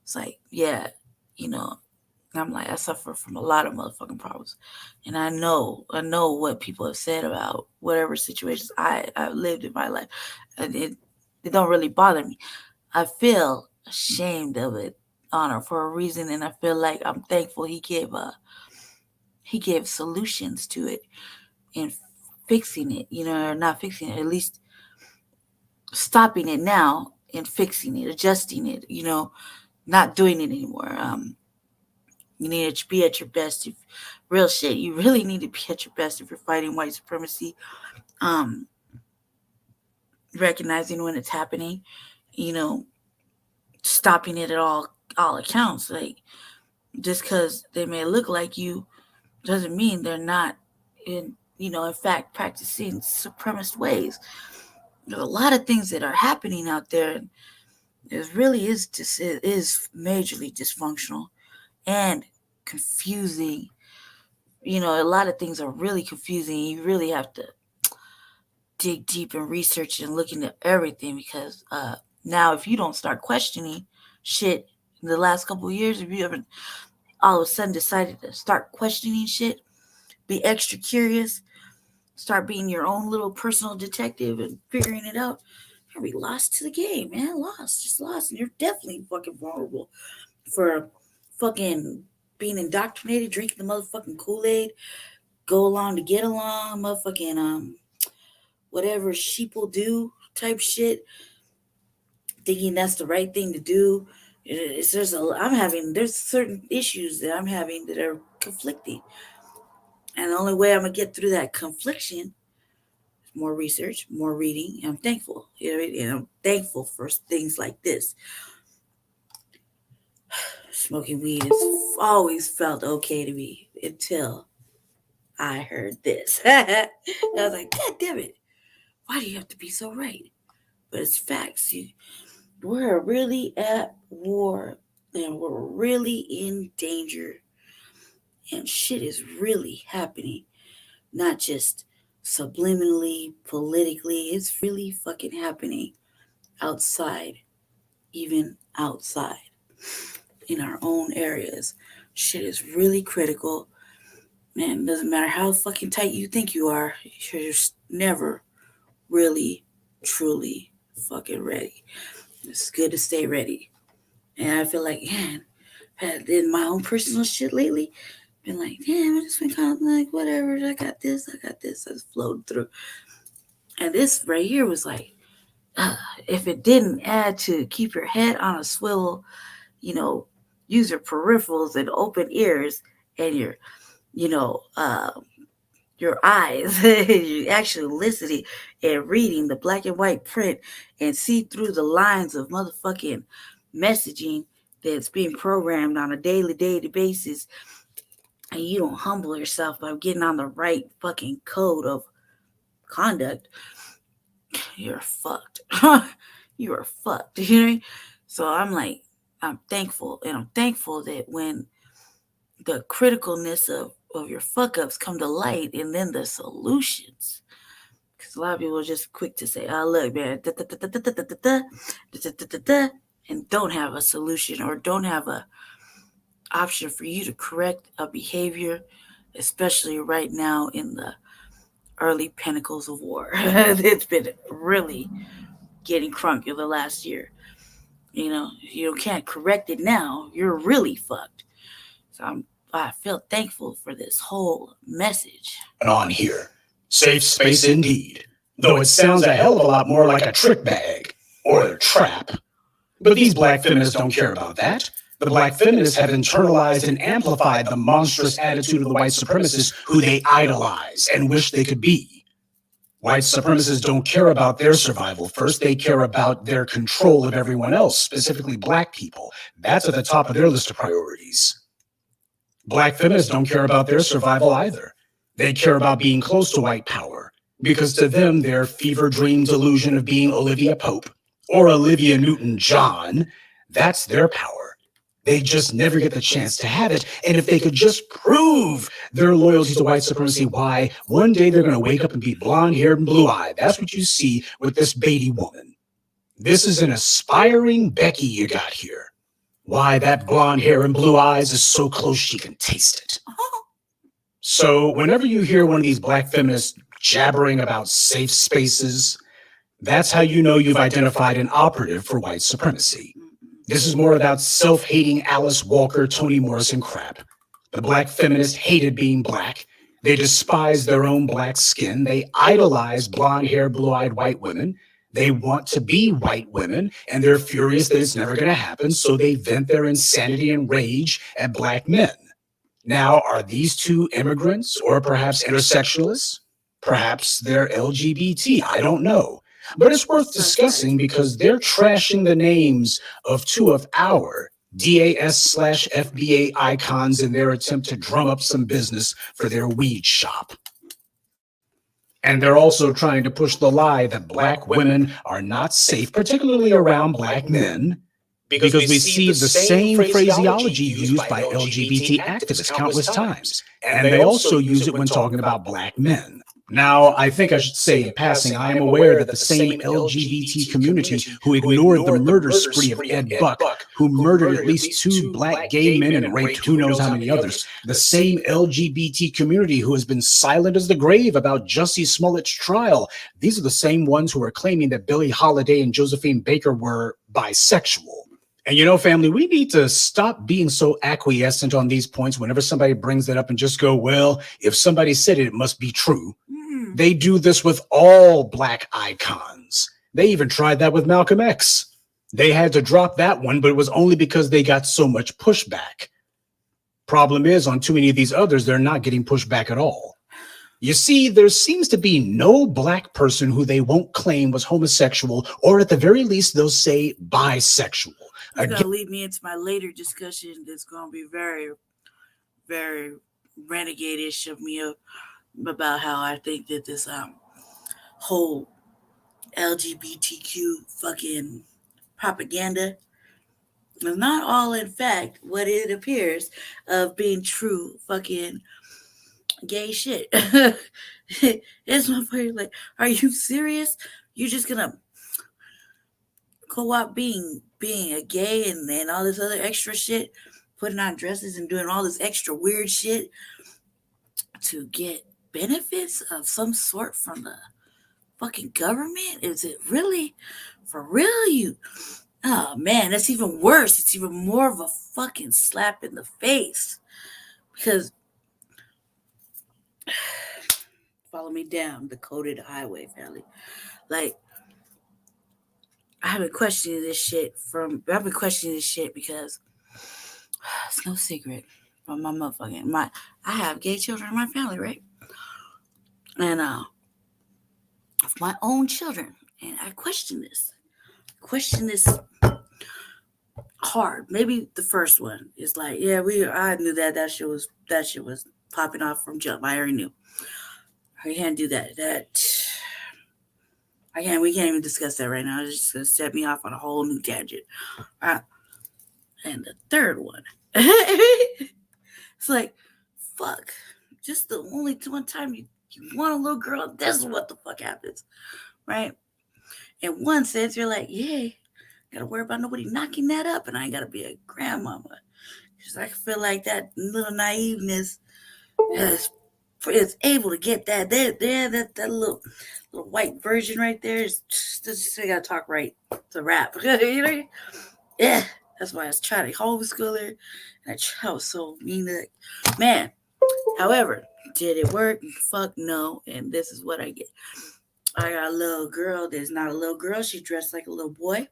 it's like, yeah, you know, I'm like, I suffer from a lot of motherfucking problems. And I know what people have said about whatever situations I've lived in my life. And it don't really bother me. I feel ashamed of it, Honor, for a reason. And I feel like I'm thankful he gave solutions to it and fixing it, you know, or not fixing it, at least stopping it now and fixing it, adjusting it, you know, not doing it anymore. You need to be at your best. Real shit. You really need to be at your best if you're fighting white supremacy. Recognizing when it's happening, you know, stopping it at all accounts. Like, just because they may look like you doesn't mean they're not in fact, practicing supremacist ways. There are a lot of things that are happening out there. And it really is it is majorly dysfunctional and confusing. A lot of things are really confusing. You really have to dig deep and research and look into everything, because now if you don't start questioning shit in the last couple of years, if you haven't all of a sudden decided to start questioning shit, be extra curious, start being your own little personal detective and figuring it out, you're gonna be lost to the game, man. Just lost. And you're definitely fucking vulnerable for fucking being indoctrinated, drinking the motherfucking Kool-Aid, go along to get along, motherfucking whatever sheeple do type shit, thinking that's the right thing to do. There's certain issues that I'm having that are conflicting. And the only way I'm gonna get through that confliction is more research, more reading. And I'm thankful. And I'm thankful for things like this. Smoking weed has always felt okay to me until I heard this. I was like, God damn it. Why do you have to be so right? But it's facts. We're really at war, and we're really in danger, and shit is really happening, not just subliminally, politically. It's really fucking happening outside, even outside in our own areas. Shit is really critical. Man, it doesn't matter how fucking tight you think you are, you're never really, truly fucking ready. It's good to stay ready. And I feel like, man, in my own personal shit lately, been like, damn, I just been kind of like, whatever, I got this. I just flowed through. And this right here was like, if it didn't add to keep your head on a swivel, use your peripherals and open ears and your eyes, you're actually listening and reading the black and white print and see through the lines of motherfucking messaging that's being programmed on a daily basis, and you don't humble yourself by getting on the right fucking code of conduct, you're fucked. You are fucked. You know what I mean? So I'm thankful, and I'm thankful that when the criticalness of your fuck ups come to light, and then the solutions, because a lot of people are just quick to say, oh look, man, and don't have a solution or don't have a option for you to correct a behavior, especially right now in the early pinnacles of war. It's been really getting crunk in the last year. You can't correct it now, you're really fucked. So I feel thankful for this whole message. And on here, safe space indeed, though it sounds a hell of a lot more like a trick bag or a trap. But these black feminists don't care about that. The black feminists have internalized and amplified the monstrous attitude of the white supremacists who they idolize and wish they could be. White supremacists don't care about their survival first. They care about their control of everyone else, specifically black people. That's at the top of their list of priorities. Black feminists don't care about their survival either. They care about being close to white power, because to them, their fever dream delusion of being Olivia Pope or Olivia Newton-John, that's their power. They just never get the chance to have it. And if they could just prove their loyalty to white supremacy, why, one day they're going to wake up and be blonde-haired and blue-eyed. That's what you see with this Beatty woman. This is an aspiring Becky you got here. Why, that blonde hair and blue eyes is so close she can taste it. So whenever you hear one of these black feminists jabbering about safe spaces, that's how you know you've identified an operative for white supremacy. This is more about self-hating Alice Walker, Toni Morrison crap. The black feminists hated being black. They despise their own black skin. They idolize blonde-haired, blue-eyed white women. They want to be white women, and they're furious that it's never going to happen, so they vent their insanity and rage at black men. Now, are these two immigrants or perhaps intersectionalists? Perhaps they're LGBT, I don't know. But it's worth discussing because they're trashing the names of two of our DAS/FBA icons in their attempt to drum up some business for their weed shop. And they're also trying to push the lie that Black women are not safe, particularly around Black men, because we see the same phraseology used by LGBT activists countless times. And they also use it when talking about Black men. Now, I think I should say in passing, I am aware that the same LGBT community who ignored the murder spree of Ed Buck, who murdered at least 2 Black gay men and raped who knows how many others, the same LGBT community who has been silent as the grave about Jussie Smollett's trial, these are the same ones who are claiming that Billie Holiday and Josephine Baker were bisexual. And you know, family, we need to stop being so acquiescent on these points whenever somebody brings that up and just go, well, if somebody said it, it must be true. They do this with all Black icons. They even tried that with Malcolm X. They had to drop that one, but it was only because they got so much pushback. Problem is, on too many of these others, they're not getting pushback at all. You see, there seems to be no Black person who they won't claim was homosexual, or at the very least, they'll say bisexual. It's going to lead me into my later discussion that's going to be very, very renegade-ish of me about how I think that this whole LGBTQ fucking propaganda is not all, in fact, what it appears of being true fucking gay shit. It's my point. Like, are you serious? You're just going to co-op being a gay and all this other extra shit, putting on dresses and doing all this extra weird shit to get benefits of some sort from the fucking government? Is it really for real? You, oh man, that's even worse. It's even more of a fucking slap in the face, because follow me down the coded highway, family. Like, I've been questioning this shit because it's no secret from my motherfucking I have gay children in my family, right? And of my own children, and I question this hard. Maybe the first one is like, yeah, I knew that shit was popping off from jump. I already knew. I can't do that. We can't even discuss that right now. It's just gonna set me off on a whole new tangent. And the third one, it's like, fuck. Just the only one time you want a little girl, this is what the fuck happens, right? In one sense, you're like, yeah, gotta worry about nobody knocking that up, and I ain't gotta be a grandmama. Because I feel like that little naiveness is able to get that that little white version right there. Is just I gotta talk right to rap. You know? Yeah, that's why I was trying to homeschool her, and I was so mean. Man, however, did it work? Fuck no. And this is what I get. I got a little girl that's not a little girl. She dressed like a little boy.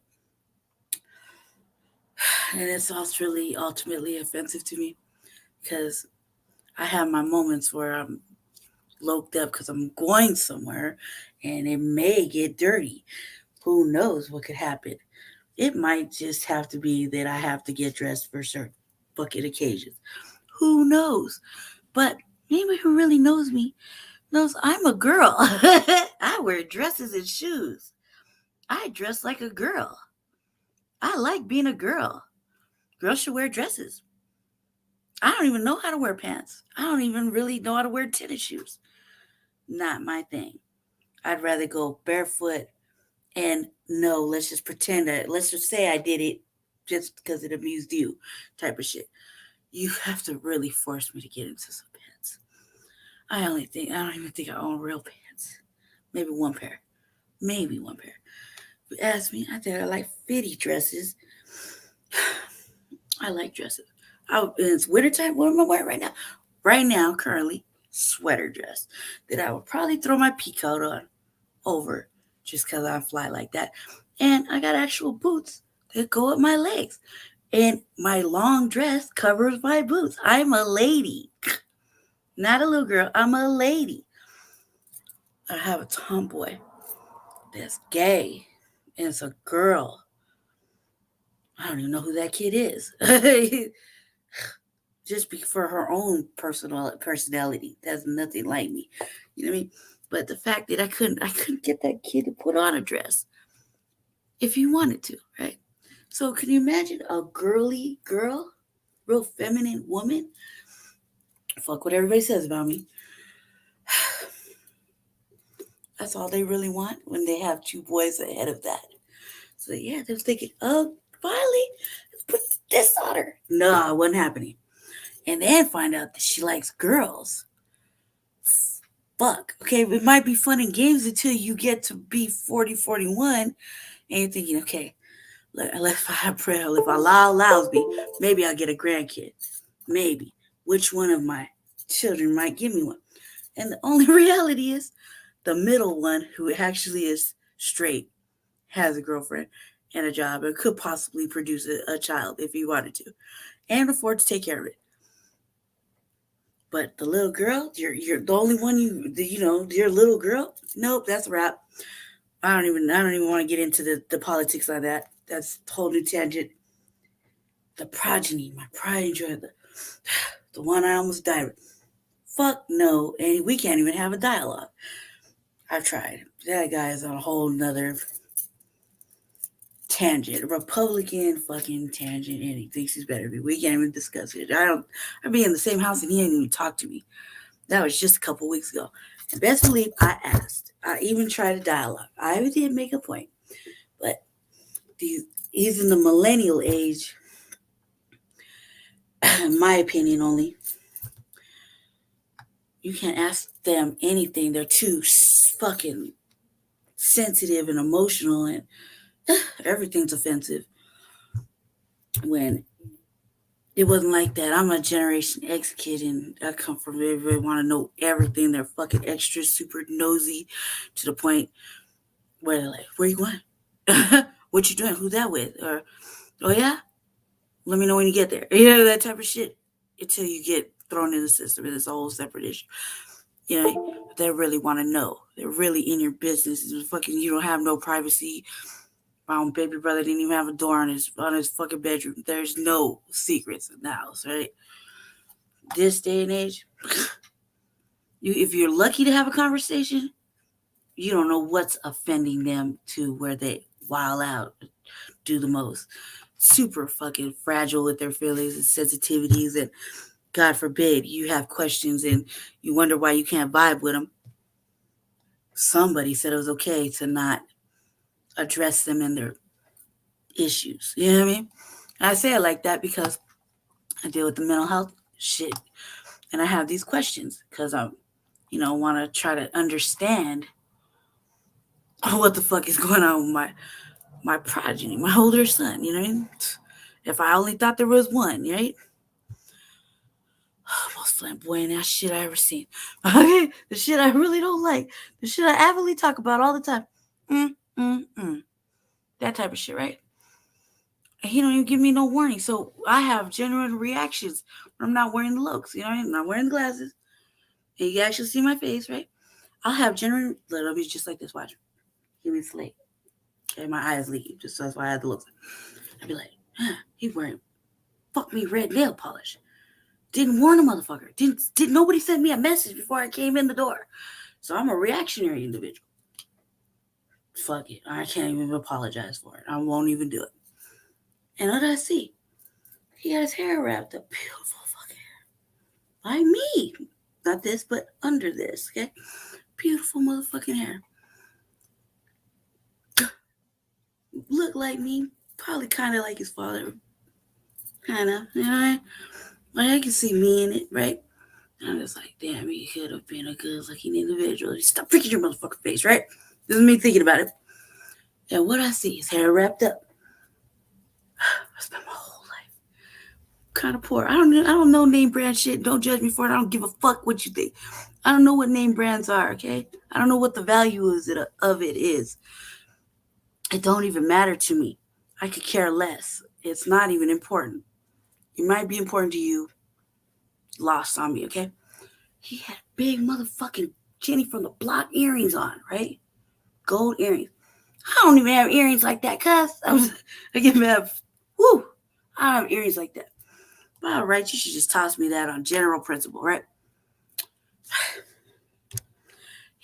And it's also really ultimately offensive to me, because I have my moments where I'm loked up because I'm going somewhere and it may get dirty. Who knows what could happen? It might just have to be that I have to get dressed for certain fucking occasions. Who knows? But anybody who really knows me knows I'm a girl. I wear dresses and shoes. I dress like a girl. I like being a girl. Girls should wear dresses. I don't even know how to wear pants. I don't even really know how to wear tennis shoes. Not my thing. I'd rather go barefoot and no, let's just pretend that, let's just say I did it just because it amused you type of shit. You have to really force me to get into some pants. I don't even think I own real pants. Maybe one pair. If you ask me, I think I like fitty dresses. I like dresses. It's wintertime. What am I wearing right now? Right now, currently, sweater dress that I would probably throw my pea coat on over just because I fly like that. And I got actual boots that go up my legs. And my long dress covers my boots. I'm a lady. Not a little girl. I'm a lady. I have a tomboy that's gay. And it's a girl. I don't even know who that kid is. Just for her own personality. That's nothing like me. You know what I mean? But the fact that I couldn't get that kid to put on a dress if he wanted to, right? So can you imagine a girly girl, real feminine woman? Fuck what everybody says about me. That's all they really want when they have two boys ahead of that. So yeah, they was thinking, oh, finally, let's put this on her. No, it wasn't happening. And then find out that she likes girls. Fuck. Okay, it might be fun and games until you get to be 40, 41, and you're thinking, okay, if Allah allows me, maybe I'll get a grandkid. Maybe. Which one of my children might give me one? And the only reality is the middle one, who actually is straight, has a girlfriend and a job and could possibly produce a child if he wanted to and afford to take care of it. But the little girl, you're the only one your little girl. Nope, that's a wrap. I don't even want to get into the politics on that. That's a whole new tangent. The progeny, my pride and joy, the one I almost died with. Fuck no, and we can't even have a dialogue. I've tried. That guy is on a whole nother tangent, a Republican fucking tangent, and he thinks he's better than me. We can't even discuss it. I'd be in the same house and he ain't even talk to me. That was just a couple weeks ago. And best believe I asked. I even tried a dialogue. I even did make a point. But he's in the millennial age, in my opinion only. You can't ask them anything. They're too fucking sensitive and emotional, and everything's offensive. When it wasn't like that. I'm a Generation X kid, and I come from everybody want to know everything. They're fucking extra super nosy to the point where they're like, where you going? What you doing? Who that with? Or, oh yeah? Let me know when you get there. You know, that type of shit. Until you get thrown in the system. It's a whole separate issue. You know, they really want to know. They're really in your business. It's fucking, you don't have no privacy. My own baby brother didn't even have a door on his fucking bedroom. There's no secrets in the house, right? This day and age, if you're lucky to have a conversation, you don't know what's offending them to where they wild out, do the most. Super fucking fragile with their feelings and sensitivities, and God forbid you have questions and you wonder why you can't vibe with them. Somebody said it was okay to not address them in their issues. You know what I mean? And I say it like that because I deal with the mental health shit, and I have these questions because I, want to try to understand what the fuck is going on with my progeny, my older son. You know what I mean? If I only thought there was one, right? Most flamboyant ass shit I ever seen. Okay, the shit I really don't like, the shit I avidly talk about all the time. That type of shit, right? And he don't even give me no warning, so I have genuine reactions when I'm not wearing the looks. You know what I mean? I'm not wearing the glasses, and you can actually see my face, right? I'll have genuine. It'll be just like this. Watch. Give me slate. Okay, my eyes leave. Just so that's why I had to look. I'd be like, he wearing fuck me red nail polish. Didn't warn a motherfucker. Didn't nobody send me a message before I came in the door. So I'm a reactionary individual. Fuck it. I can't even apologize for it. I won't even do it. And what did I see? He had his hair wrapped up. Beautiful fucking hair. Like me. Not this, but under this, okay? Beautiful motherfucking hair. Look like me. Probably kind of like his father. Kind of. You know? Like I can see me in it, right? And I'm just like, damn, he could have been a good-looking individual. Stop freaking your motherfucking face, right? This is me thinking about it. And what I see is hair wrapped up. I spent my whole life kind of poor. I don't know name brand shit. Don't judge me for it. I don't give a fuck what you think. I don't know what name brands are, okay? I don't know what the value of it is. It don't even matter to me. I could care less. It's not even important. It might be important to you. Lost on me, okay? He had big motherfucking Jenny from the Block earrings on, right? Gold earrings. I don't even have earrings like that, cuz. I get mad. Woo! I don't have earrings like that. But all right, you should just toss me that on general principle, right?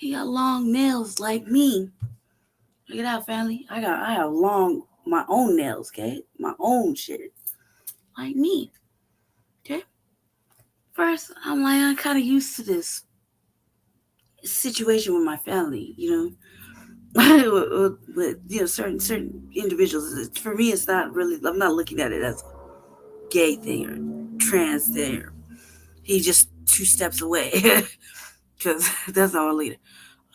He got long nails like me. Look at that, family. I have long, my own nails, okay? My own shit. Like me. Okay? First, I'm like, I'm kind of used to this situation with my family, with certain individuals. For me, it's not really, I'm not looking at it as a gay thing or trans thing. Or he's just 2 steps away. Because that's not what I'm looking at.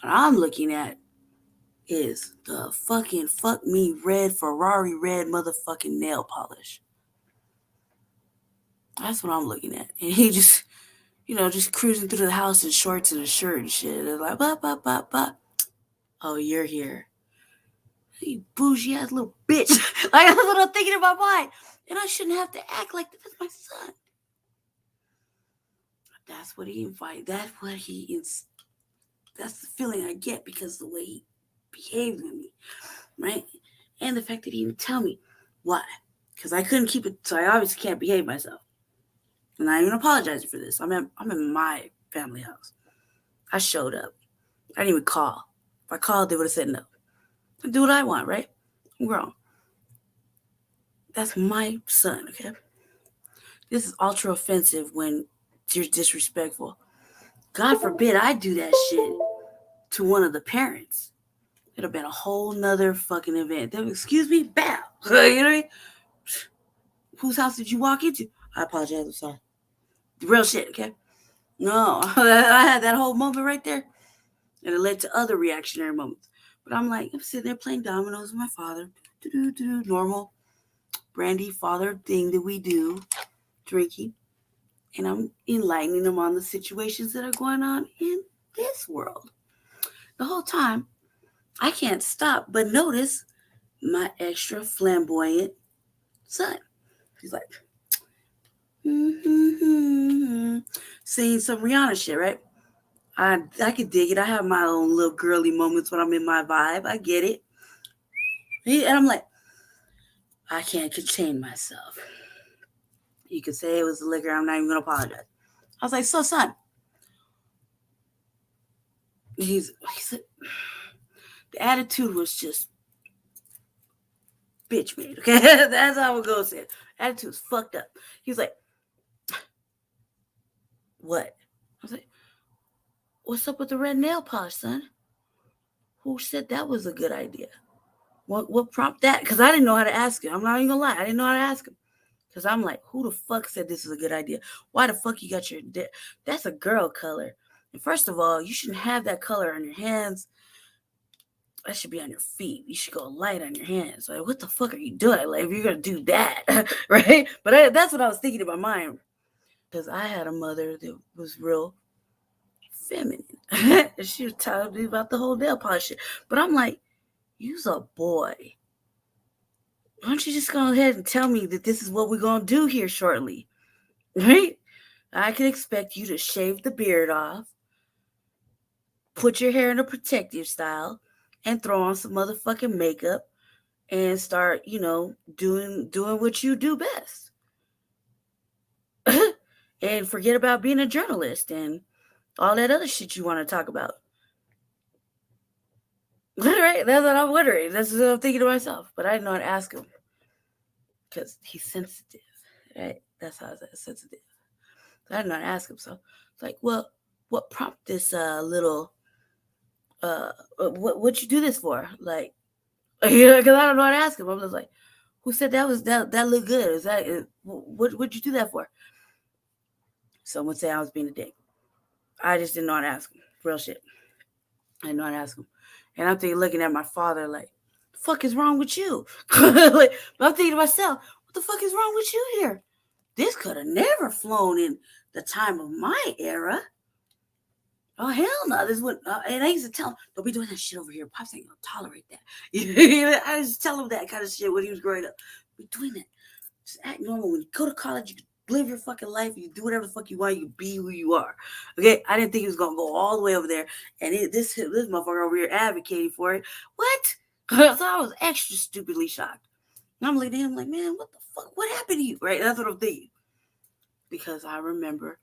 What I'm looking at is the fucking fuck me red Ferrari red motherfucking nail polish. That's what I'm looking at. And he just, just cruising through the house in shorts and a shirt and shit. And like, bah. Oh, you're here. You bougie ass little bitch. Like, that's what I'm thinking in my mind. And I shouldn't have to act like that. That's my son. That's what he invited. That's what he is. That's the feeling I get because of the way he behaved with me. Right? And the fact that he didn't tell me why. Because I couldn't keep it. So I obviously can't behave myself. And I'm not even apologizing for this. I'm in my family house. I showed up. I didn't even call. If I called, they would have said no. I do what I want, right? I'm grown. That's my son, okay? This is ultra offensive when you're disrespectful. God forbid I do that shit to one of the parents. It'd have been a whole nother fucking event. They'll, excuse me, bow. You know what I mean? Whose house did you walk into? I apologize, I'm sorry. The real shit, okay? No, I had that whole moment right there. And it led to other reactionary moments. But I'm like, I'm sitting there playing dominoes with my father. Normal brandy father thing that we do. Drinking. And I'm enlightening them on the situations that are going on in this world. The whole time, I can't stop but notice my extra flamboyant son. He's like, saying some Rihanna shit, right? I could dig it. I have my own little girly moments when I'm in my vibe. I get it. And I'm like, I can't contain myself. You could say it was the liquor. I'm not even going to apologize. I was like, so son. He said, the attitude was just bitch made. Okay, that's how I would go say it. Attitude was fucked up. He was like, what? I was like, what's up with the red nail polish, son? Who said that was a good idea? What prompted that? Because I didn't know how to ask him. I'm not even gonna lie. I didn't know how to ask him. Because I'm like, who the fuck said this is a good idea? Why the fuck you got your... That's a girl color. And first of all, you shouldn't have that color on your hands. That should be on your feet. You should go light on your hands. Like, what the fuck are you doing? Like, if you're going to do that, right? But that's what I was thinking in my mind. Because I had a mother that was real feminine. And she was telling me about the whole nail polish shit. But I'm like, you's a boy. Why don't you just go ahead and tell me that this is what we're going to do here shortly? Right? I can expect you to shave the beard off, put your hair in a protective style, and throw on some motherfucking makeup and start, doing what you do best. And forget about being a journalist and all that other shit you want to talk about. Right? That's what I'm wondering. That's what I'm thinking to myself. But I didn't know how to ask him. Because he's sensitive, right? That's how it's sensitive. So I didn't know how to ask him. So it's like, well, what prompted this little, what you do this for? Like, because I don't know how to ask him. I'm just like, who said that looked good? Is that, what'd you do that for? Someone said I was being a dick. I just didn't know how to ask him. Real shit. I didn't know how to ask him. And I'm thinking, looking at my father like, the fuck is wrong with you? But I'm thinking to myself, what the fuck is wrong with you here? This could have never flown in the time of my era. Oh, hell no. This would, and I used to tell him, don't be doing that shit over here. Pops ain't going to tolerate that. I used to tell him that kind of shit when he was growing up. Be doing that. Just act normal. When you go to college, you live your fucking life. You do whatever the fuck you want. You be who you are. Okay? I didn't think he was going to go all the way over there. And this motherfucker over here advocating for it. What? So I was extra stupidly shocked. And I'm looking at him like, man, what the fuck? What happened to you? Right? That's what I'm thinking. Because I remember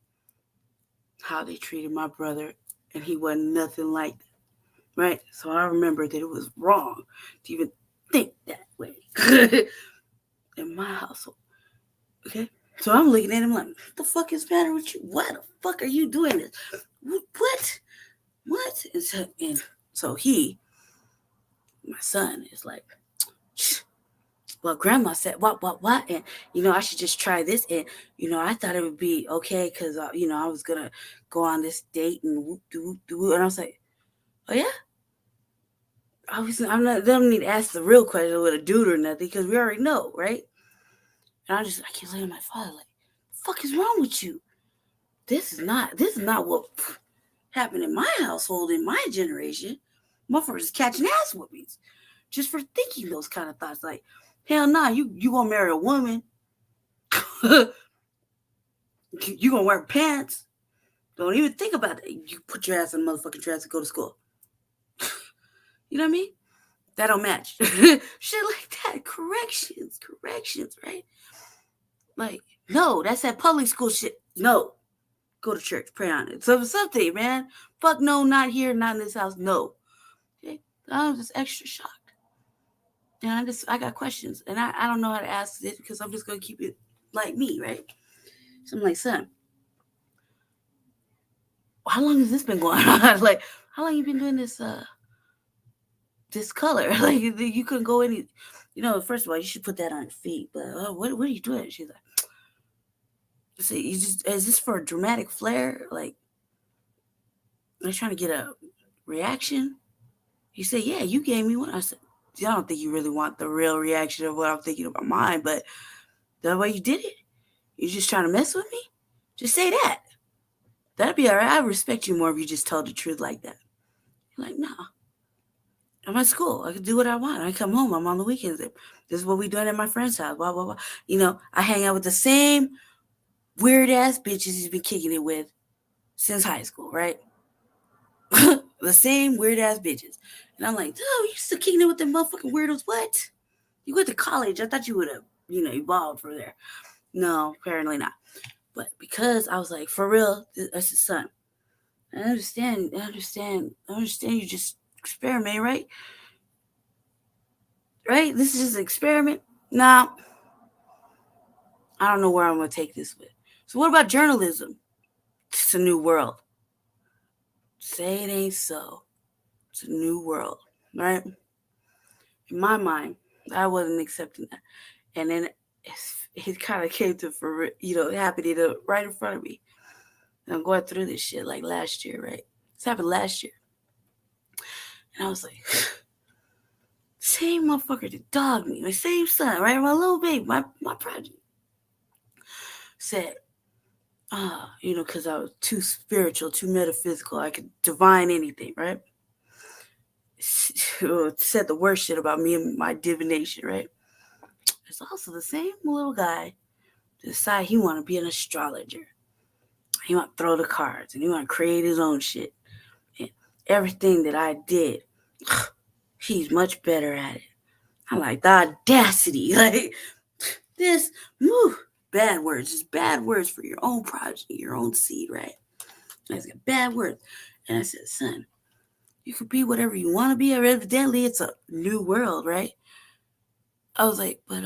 how they treated my brother, and he wasn't nothing like that. right? So I remember that it was wrong to even think that way in my household. Okay, so I'm looking at him like, what the fuck is the matter with you? Why the fuck are you doing this? What? And so he, my son, is like, well, grandma said, what? And, I should just try this. And, I thought it would be okay because, I was going to go on this date and whoop, doo, doo. And I was like, oh, yeah? They don't need to ask the real question with a dude or nothing because we already know, right? And I keep looking at my father like, what the fuck is wrong with you? This is not what happened in my household, in my generation. Motherfuckers is catching ass whoopings just for thinking those kind of thoughts. Like, hell nah, you gonna marry a woman. You gonna wear pants. Don't even think about it. You put your ass in a motherfucking dress and go to school. You know what I mean? That don't match. Shit like that. Corrections, right? Like, no, that's that public school shit. No. Go to church, pray on it. So something, man. Fuck no, not here, not in this house. No. Okay. I'm just extra shocked. And I got questions. And I don't know how to ask it because I'm just gonna keep it like me, right? So I'm like, son, how long has this been going on? Like, how long you been doing this this color? Like, you couldn't go any, first of all, you should put that on your feet. But what are you doing? She's like, so is this for a dramatic flair? Like, are you trying to get a reaction? He said, yeah, you gave me one. I said, I don't think you really want the real reaction of what I'm thinking about mine, but the way you did it, you just trying to mess with me? Just say that. That'd be all right. I respect you more if you just told the truth like that. You're like, no. I'm at school. I can do what I want. I come home. I'm on the weekends. This is what we doing at my friend's house. Blah, blah, blah. I hang out with the same weird-ass bitches he's been kicking it with since high school, right? The same weird-ass bitches. And I'm like, oh, you still kicking it with them motherfucking weirdos? What? You went to college. I thought you would have, evolved from there. No, apparently not. But because I was like, for real, that's his son. I understand you just experiment, right? Right? This is just an experiment. Nah. I don't know where I'm going to take this with. So what about journalism? It's a new world. Say it ain't so. It's a new world, right? In my mind, I wasn't accepting that. And then it kind of came to, happening right in front of me. And I'm going through this shit like last year, right? This happened last year. And I was like, same motherfucker that dogged me, my same son, right? My little baby, my prodigy. Said, because I was too spiritual, too metaphysical. I could divine anything, right? Said the worst shit about me and my divination, right? It's also the same little guy decide he want to be an astrologer. He want to throw the cards and he want to create his own shit. And everything that I did, he's much better at it. I'm like, the audacity, like this, bad words, just bad words for your own progeny, your own seed, right? I got bad words. And I said, son, you could be whatever you want to be. Evidently, it's a new world, right? I was like, but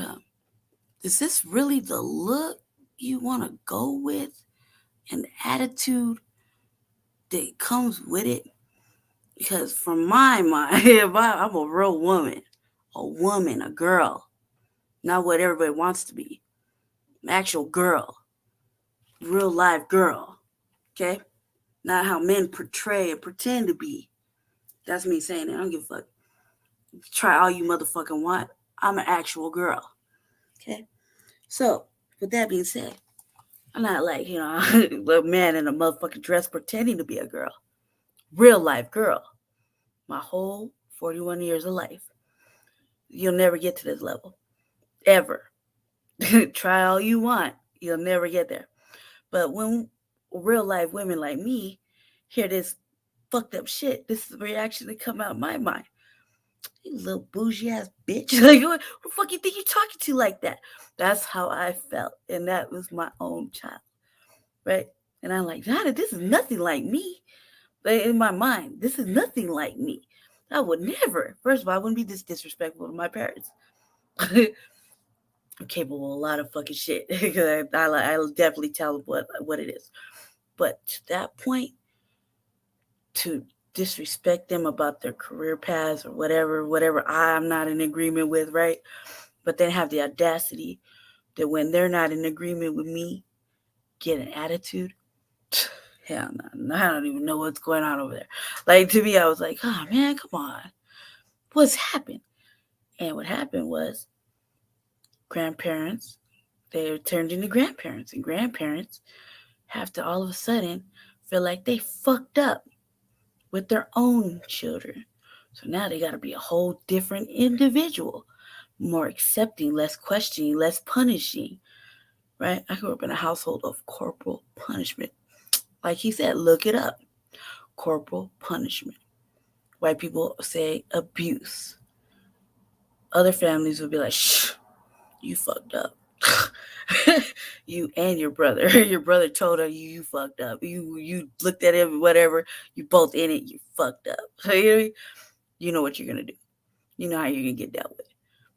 is this really the look you want to go with and the attitude that comes with it? Because from my mind, I'm a real woman, a girl, not what everybody wants to be. An actual girl, real live girl, okay? Not how men portray and pretend to be. That's me saying it. I don't give a fuck. Try all you motherfucking want. I'm an actual girl, okay? So, with that being said, I'm not like, a man in a motherfucking dress pretending to be a girl. Real life girl. My whole 41 years of life. You'll never get to this level. Ever. Try all you want. You'll never get there. But when real life women like me hear this fucked up shit, this is the reaction that come out of my mind. You little bougie ass bitch. Like, what the fuck you think you're talking to like that? That's how I felt. And that was my own child. Right? And I'm like, Donna, this is nothing like me. But in my mind, this is nothing like me. I would never. First of all, I wouldn't be this disrespectful to my parents. I'm capable of a lot of fucking shit. I'll definitely tell them what it is. But to that point, to disrespect them about their career paths or whatever I'm not in agreement with, right? But then have the audacity that when they're not in agreement with me, get an attitude. Hell no, I don't even know what's going on over there. Like, to me, I was like, oh man, come on. What's happened? And what happened was grandparents, they turned into grandparents, and grandparents have to all of a sudden feel like they fucked up with their own children. So now they got to be a whole different individual, more accepting, less questioning, less punishing, right? I grew up in a household of corporal punishment. Like he said, look it up. Corporal punishment. White people say abuse. Other families would be like, shh, you fucked up. You and your brother. Your brother told her you fucked up. You looked at him, whatever. You both in it. You fucked up. So you know what you're gonna do. You know how you're gonna get dealt with.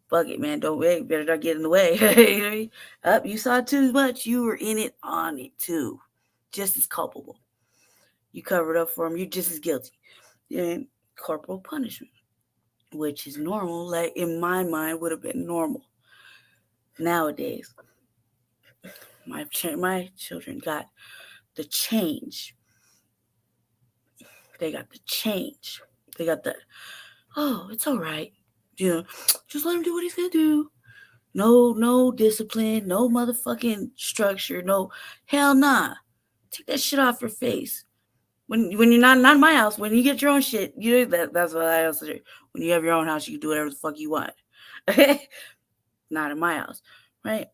Fuck it, man. Don't wait. Better not get in the way. Up, you saw too much. You were in it, on it too. Just as culpable. You covered up for him. You're just as guilty. And corporal punishment, which is normal. Like in my mind, would have been normal. Nowadays, my children got the change. They got the change. They got the, oh, it's all right. Just let him do what he's gonna do. No discipline, no motherfucking structure, no, hell nah. Take that shit off your face. When you're not in my house, when you get your own shit, that's what I also do. When you have your own house, you can do whatever the fuck you want. Not in my house, right?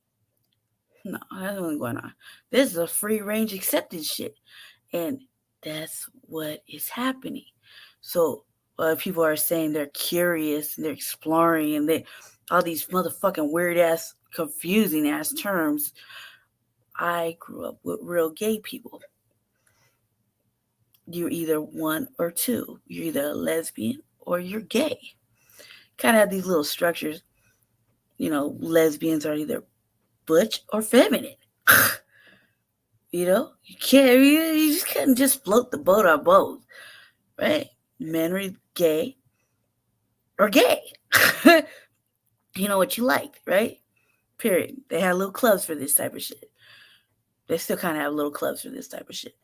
No, that's only going on. This is a free range acceptance shit. And that's what is happening. So people are saying they're curious and they're exploring and all these motherfucking weird ass, confusing ass terms. I grew up with real gay people. You're either one or two. You're either a lesbian or you're gay. Kind of have these little structures. Lesbians are either butch or feminine. You just couldn't just float the boat on both, right? Men are gay or gay. You know what you like, right? Period. They had little clubs for this type of shit. They still kind of have little clubs for this type of shit.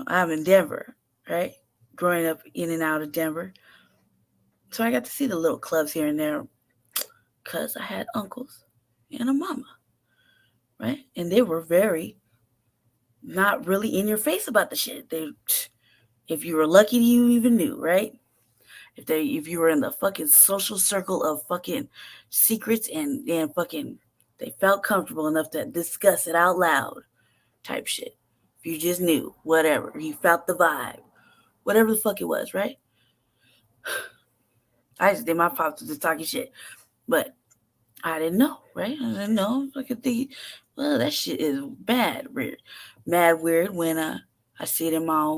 I'm in Denver, right? Growing up in and out of Denver. So I got to see the little clubs here and there because I had uncles and a mama, right? And they were very not really in your face about the shit. If you were lucky, you even knew, right? If you were in the fucking social circle of fucking secrets and fucking they felt comfortable enough to discuss it out loud type shit. If you just knew, whatever. You felt the vibe. Whatever the fuck it was, right? I just did my pops was just talking shit. But I didn't know, right? I didn't know. I could think, well, that shit is mad weird when I see it in my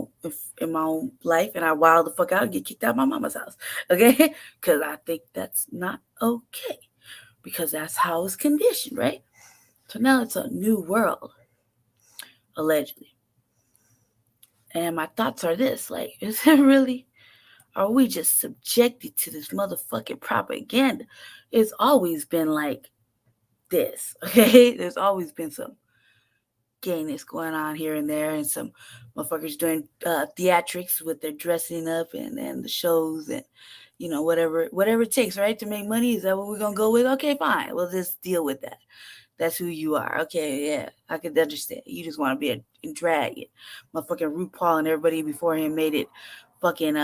own life and I wild the fuck out and get kicked out of my mama's house. Okay? Because I think that's not okay. Because that's how it's conditioned, right? So now it's a new world. Allegedly. And my thoughts are this, like, is it really, are we just subjected to this motherfucking propaganda? It's always been like this, okay? There's always been some gayness going on here and there and some motherfuckers doing theatrics with their dressing up and the shows and, whatever it takes, right, to make money. Is that what we're going to go with? Okay, fine. We'll just deal with that. That's who you are. Okay, yeah, I could understand. You just want to be a drag. Motherfucking RuPaul and everybody before him made it fucking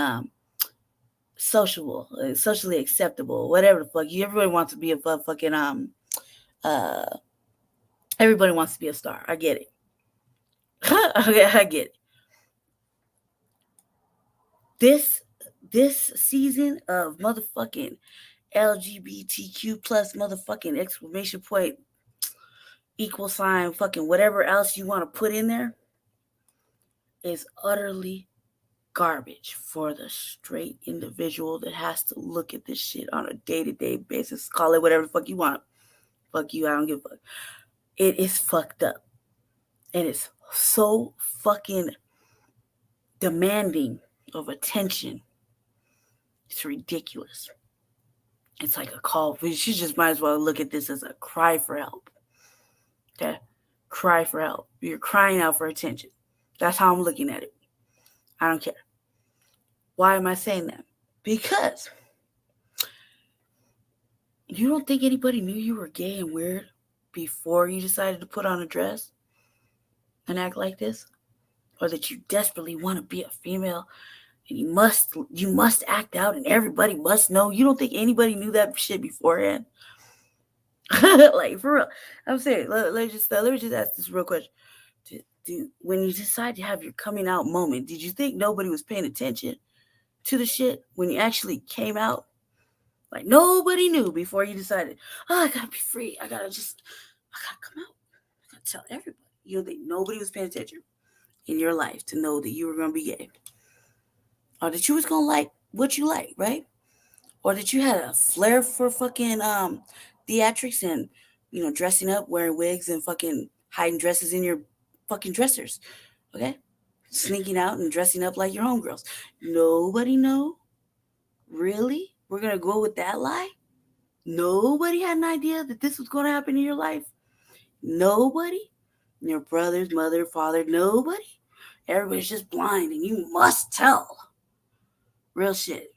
socially acceptable, whatever the fuck. Everybody wants to be a fucking everybody wants to be a star. I get it. Okay, I get it. This season of motherfucking LGBTQ plus motherfucking exclamation point equal sign fucking whatever else you want to put in there is utterly garbage for the straight individual that has to look at this shit on a day-to-day basis. Call it whatever the fuck you want. Fuck you, I don't give a fuck. It is fucked up. And it's so fucking demanding of attention. It's ridiculous. It's like a call. You just might as well look at this as a cry for help. Okay? Cry for help. You're crying out for attention. That's how I'm looking at it. I don't care. Why am I saying that? Because you don't think anybody knew you were gay and weird before you decided to put on a dress and act like this? Or that you desperately want to be a female and you must act out and everybody must know? You don't think anybody knew that shit beforehand? Like, for real. I'm saying, let me just ask this real question. When you decide to have your coming out moment, did you think nobody was paying attention to the shit when you actually came out? Like, nobody knew before you decided, I gotta be free. I gotta come out. I gotta tell everybody. You don't think nobody was paying attention in your life to know that you were gonna be gay? Or that you was gonna like what you like, right? Or that you had a flair for fucking theatrics and, dressing up, wearing wigs and fucking hiding dresses in your fucking dressers, okay? Sneaking out and dressing up like your homegirls. Nobody know? Really? We're going to go with that lie? Nobody had an idea that this was going to happen in your life? Nobody? Your brothers, mother, father, nobody? Everybody's just blind and you must tell. Real shit.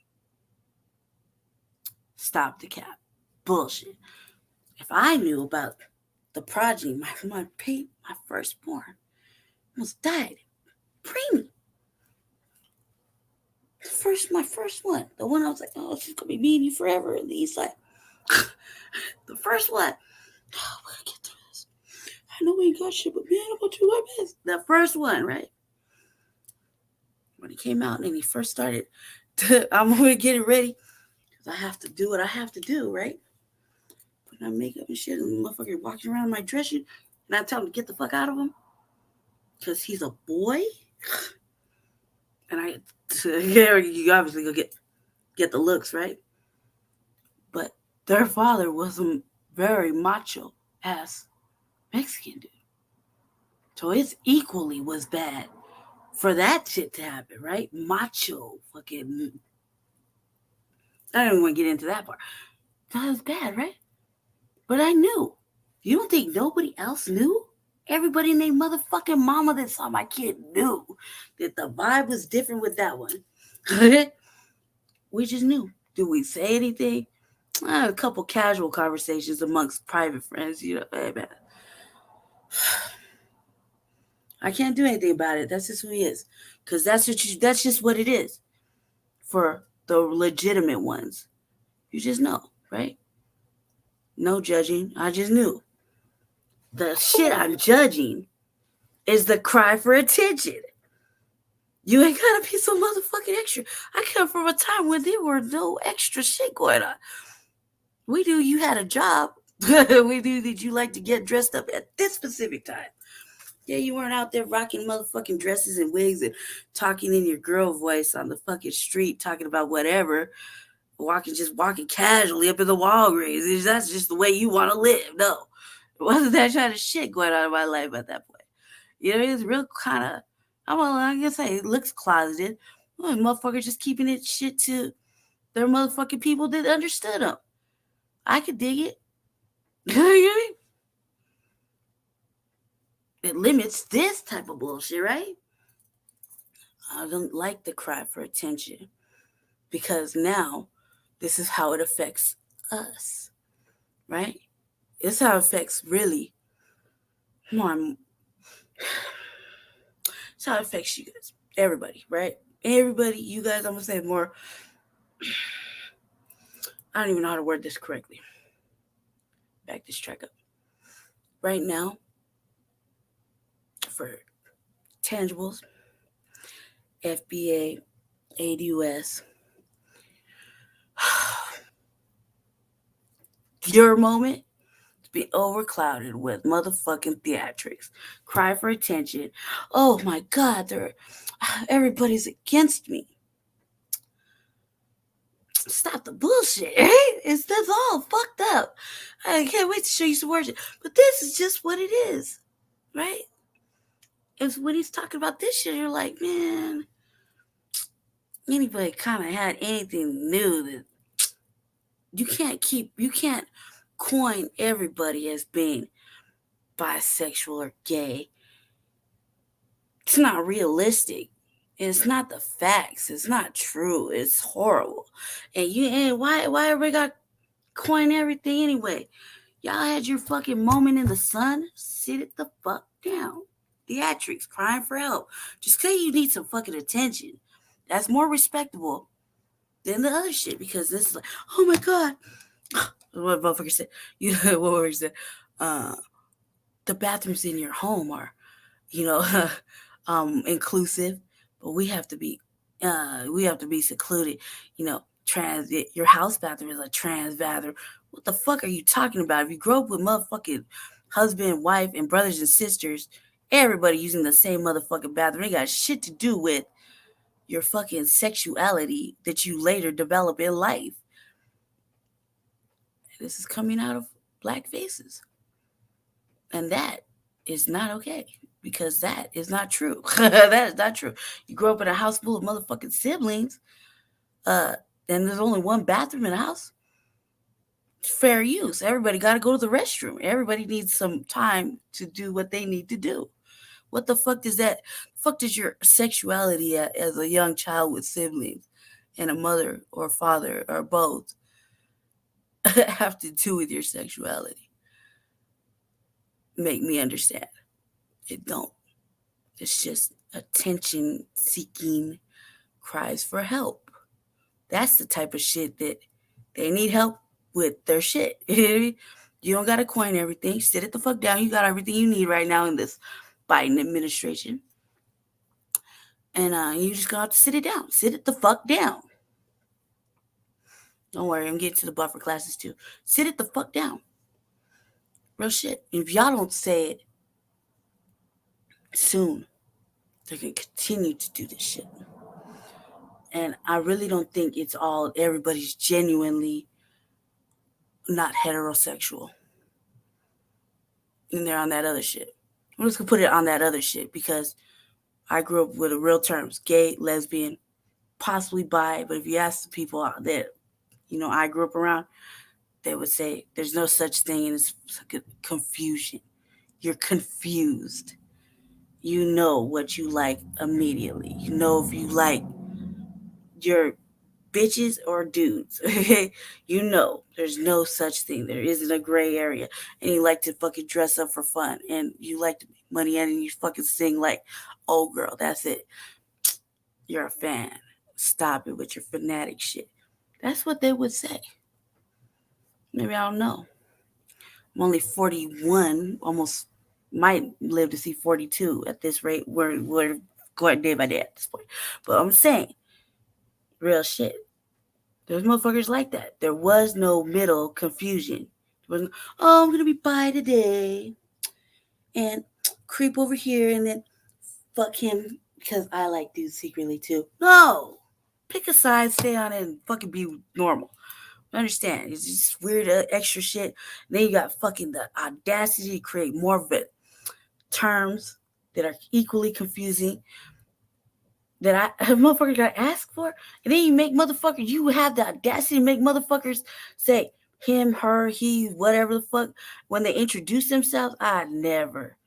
Stop the cap. Bullshit. If I knew about the progeny, my firstborn almost died. Preemie. My first one. The one I was like, oh, she's going to be me and you forever in the east side. The first one. Oh, we're going to get through this. I know we ain't got shit, but man, I'm going to do my best. The first one, right? When he came out and he first started, I'm going to get it ready. Because I have to do what I have to do, right? Putting on makeup and shit, and the motherfucker walking around in my dressing, and I tell him to get the fuck out of him. Because he's a boy. And you obviously go get the looks, right? But their father was a very macho ass Mexican dude. So it equally was bad for that shit to happen, right? Macho fucking. I don't even want to get into that part. That was bad, right? But I knew. You don't think nobody else knew? Everybody in their motherfucking mama that saw my kid knew that the vibe was different with that one. We just knew. Did we say anything? A couple casual conversations amongst private friends. Hey, man. I can't do anything about it. That's just who he is. Because that's just what it is. For the legitimate ones. You just know, right? No judging. I just knew. The shit I'm judging is the cry for attention. You ain't gotta be so motherfucking extra. I come from a time when there were no extra shit going on. We knew you had a job. We knew that you like to get dressed up at this specific time. Yeah, you weren't out there rocking motherfucking dresses and wigs and talking in your girl voice on the fucking street, talking about whatever. Walking casually up in the Walgreens. That's just the way you want to live. No. It wasn't that kind of shit going on in my life at that point. You know, it's real kind of, I'm gonna say it looks closeted. Well, motherfuckers just keeping it shit to their motherfucking people that understood them. I could dig it. You know what I mean? It limits this type of bullshit, right? I don't like the cry for attention because now this is how it affects us, right? It's how it affects really more. It's how it affects you guys. Everybody, right? Everybody, you guys, I'm going to say more. I don't even know how to word this correctly. Back this track up. Right now, for tangibles, FBA, ADUS, your moment be overclouded with motherfucking theatrics. Cry for attention. Oh my God, everybody's against me. Stop the bullshit, right? That's all fucked up. I can't wait to show you some worship. But this is just what it is, right? It's when he's talking about this shit, you're like, man, anybody kind of had anything new that you can't coin everybody as being bisexual or gay. It's not realistic. It's not the facts. It's not true. It's horrible. And why everybody got coin everything anyway? Y'all had your fucking moment in the sun. Sit it the fuck down. Theatrics, crying for help. Just say you need some fucking attention. That's more respectable than the other shit, because this is like, oh my God. What motherfucker said? What motherfucker said? The bathrooms in your home are, inclusive, but we have to be secluded. Your house bathroom is a trans bathroom. What the fuck are you talking about? If you grow up with motherfucking husband, wife, and brothers and sisters, everybody using the same motherfucking bathroom, they got shit to do with your fucking sexuality that you later develop in life. This is coming out of Black faces. And that is not okay, because that is not true. That is not true. You grow up in a house full of motherfucking siblings, and there's only one bathroom in the house. Fair use. Everybody got to go to the restroom. Everybody needs some time to do what they need to do. What the fuck does that? Fuck does your sexuality as a young child with siblings and a mother or father or both have to do with your sexuality? Make me understand. It don't. It's just attention-seeking cries for help. That's the type of shit that they need help with their shit. You don't got to coin everything. Sit it the fuck down. You got everything you need right now in this Biden administration. And you just got to sit it down. Sit it the fuck down. Don't worry, I'm getting to the buffer classes too. Sit it the fuck down. Real shit. And if y'all don't say it soon, they're going to continue to do this shit. And I really don't think it's all, everybody's genuinely not heterosexual. And they're on that other shit. I'm just going to put it on that other shit because I grew up with the real terms, gay, lesbian, possibly bi. But if you ask the people that, I grew up around, they would say there's no such thing as confusion. You're confused. You know what you like immediately. You know if you like your bitches or dudes. You know there's no such thing. There isn't a gray area. And you like to fucking dress up for fun. And you like to make money and you fucking sing like, oh girl, that's it. You're a fan. Stop it with your fanatic shit. That's what they would say. Maybe I don't know. I'm only 41, almost might live to see 42 at this rate. We're going day by day at this point. But I'm saying, real shit. There's motherfuckers like that. There was no middle confusion. There wasn't, I'm going to be bi today and creep over here and then fuck him because I like dudes secretly too. No. Pick a side, stay on it, and fucking be normal. I understand. It's just weird extra shit. And then you got fucking the audacity to create more of it. Terms that are equally confusing that a motherfucker got to ask for. And then you make motherfuckers, you have the audacity to make motherfuckers say him, her, he, whatever the fuck. When they introduce themselves, I never.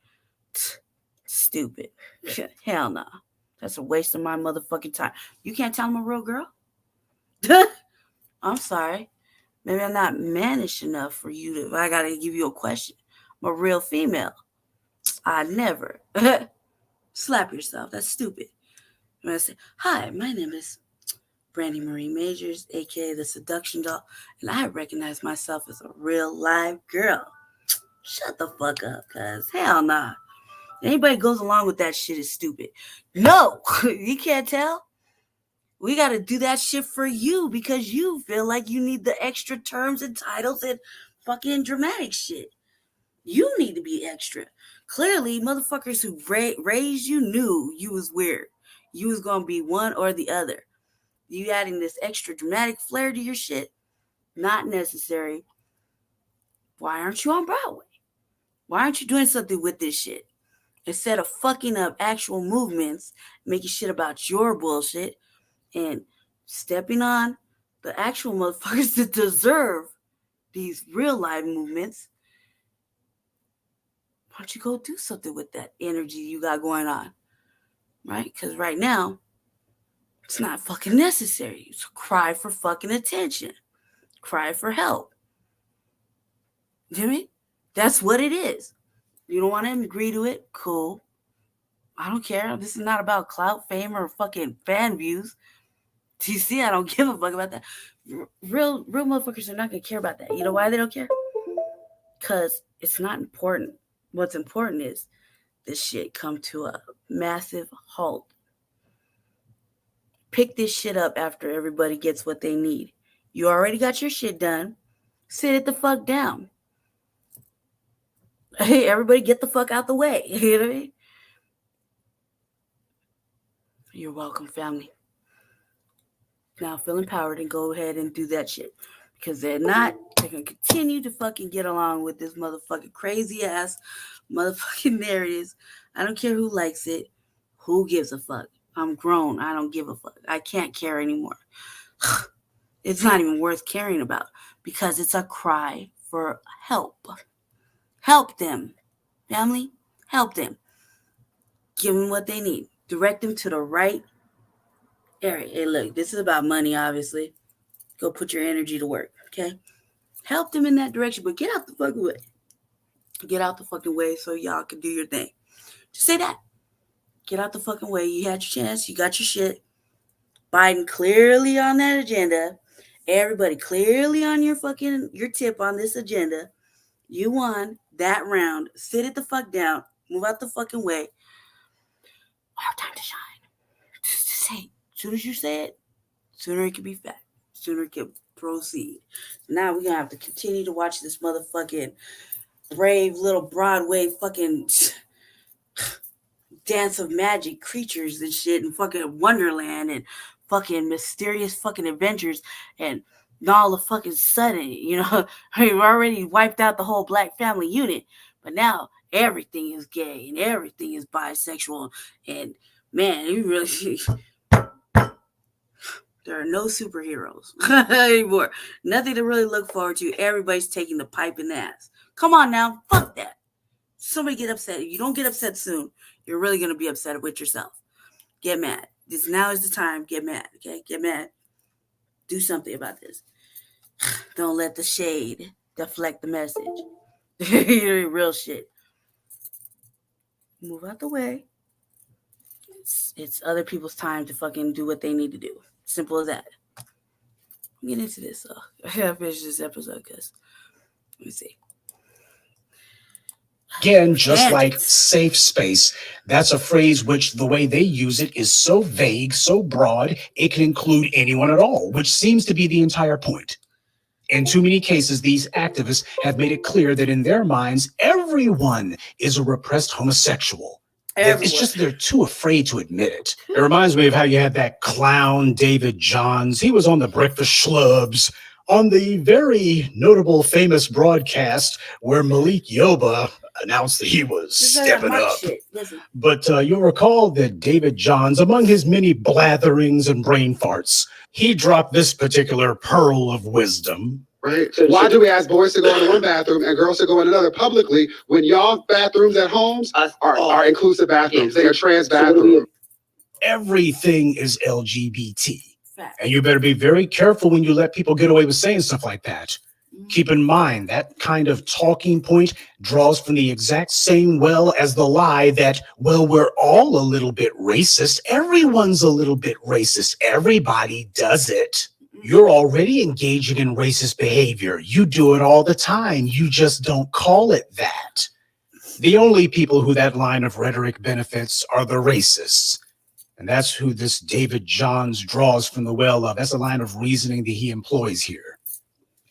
Stupid. Hell no. That's a waste of my motherfucking time. You can't tell I'm a real girl? I'm sorry. Maybe I'm not mannish enough for you to, I got to give you a question. I'm a real female. I never. Slap yourself. That's stupid. I'm going to say, hi, my name is Brandy Marie Majors, a.k.a. the Seduction Doll, and I recognize myself as a real live girl. Shut the fuck up, cuz. Hell nah. Anybody goes along with that shit is stupid. No, you can't tell. We got to do that shit for you because you feel like you need the extra terms and titles and fucking dramatic shit. You need to be extra. Clearly, motherfuckers who raised you knew you was weird. You was going to be one or the other. You adding this extra dramatic flair to your shit? Not necessary. Why aren't you on Broadway? Why aren't you doing something with this shit? Instead of fucking up actual movements, making shit about your bullshit, and stepping on the actual motherfuckers that deserve these real life movements, why don't you go do something with that energy you got going on? Right? Because right now, it's not fucking necessary. It's a cry for fucking attention. Cry for help. You know what I mean? That's what it is. You don't want to agree to it? Cool. I don't care. This is not about clout, fame, or fucking fan views. Do you see? I don't give a fuck about that. Real motherfuckers are not going to care about that. You know why they don't care? Because it's not important. What's important is this shit come to a massive halt. Pick this shit up after everybody gets what they need. You already got your shit done. Sit it the fuck down. Hey, everybody get the fuck out the way. You know what I mean? You're welcome, family. Now feel empowered and go ahead and do that shit. Because they're going to continue to fucking get along with this motherfucking crazy ass motherfucking narratives. I don't care who likes it. Who gives a fuck? I'm grown. I don't give a fuck. I can't care anymore. It's not even worth caring about because it's a cry for help. Help them. Family, help them. Give them what they need. Direct them to the right area. Hey, look, this is about money, obviously. Go put your energy to work, okay? Help them in that direction, but get out the fucking way. Get out the fucking way so y'all can do your thing. Just say that. Get out the fucking way. You had your chance. You got your shit. Biden clearly on that agenda. Everybody clearly on your tip on this agenda. You won that round. Sit it the fuck down. Move out the fucking way. Our time to shine. Just say it. As soon as you say it, sooner it can be fact. Sooner it can proceed. Now we're going to have to continue to watch this motherfucking brave little Broadway fucking dance of magic creatures and shit and fucking Wonderland and fucking mysterious fucking adventures and all of a fucking sudden, you know, we've already wiped out the whole Black family unit, but now everything is gay and everything is bisexual and man, you really there are no superheroes anymore. Nothing to really look forward to. Everybody's taking the pipe in the ass. Come on now, fuck that. Somebody get upset. If you don't get upset soon, you're really going to be upset with yourself. Get mad. Now is the time. Get mad, okay? Get mad. Do something about this. Don't let the shade deflect the message. Real shit. Move out the way. It's other people's time to fucking do what they need to do. Simple as that. I'm getting into this. So I gotta finish this episode because let me see. Again, just like safe space, that's a phrase which the way they use it is so vague, so broad, it can include anyone at all, which seems to be the entire point. In too many cases, these activists have made it clear that in their minds, everyone is a repressed homosexual. It's just they're too afraid to admit it. It reminds me of how you had that clown, David Johns. He was on the Breakfast Schlubs on the very notable, famous broadcast where Malik Yoba announced that he was stepping up. But you'll recall that David Johns, among his many blatherings and brain farts, he dropped this particular pearl of wisdom. Right? Why do we ask boys to go in one bathroom and girls to go in another publicly when y'all bathrooms at homes are inclusive bathrooms? They are trans bathrooms. Everything is LGBT. And you better be very careful when you let people get away with saying stuff like that. Keep in mind, that kind of talking point draws from the exact same well as the lie that, well, we're all a little bit racist. Everyone's a little bit racist. Everybody does it. You're already engaging in racist behavior. You do it all the time. You just don't call it that. The only people who that line of rhetoric benefits are the racists. And that's who this David Johns draws from the well of. That's a line of reasoning that he employs here.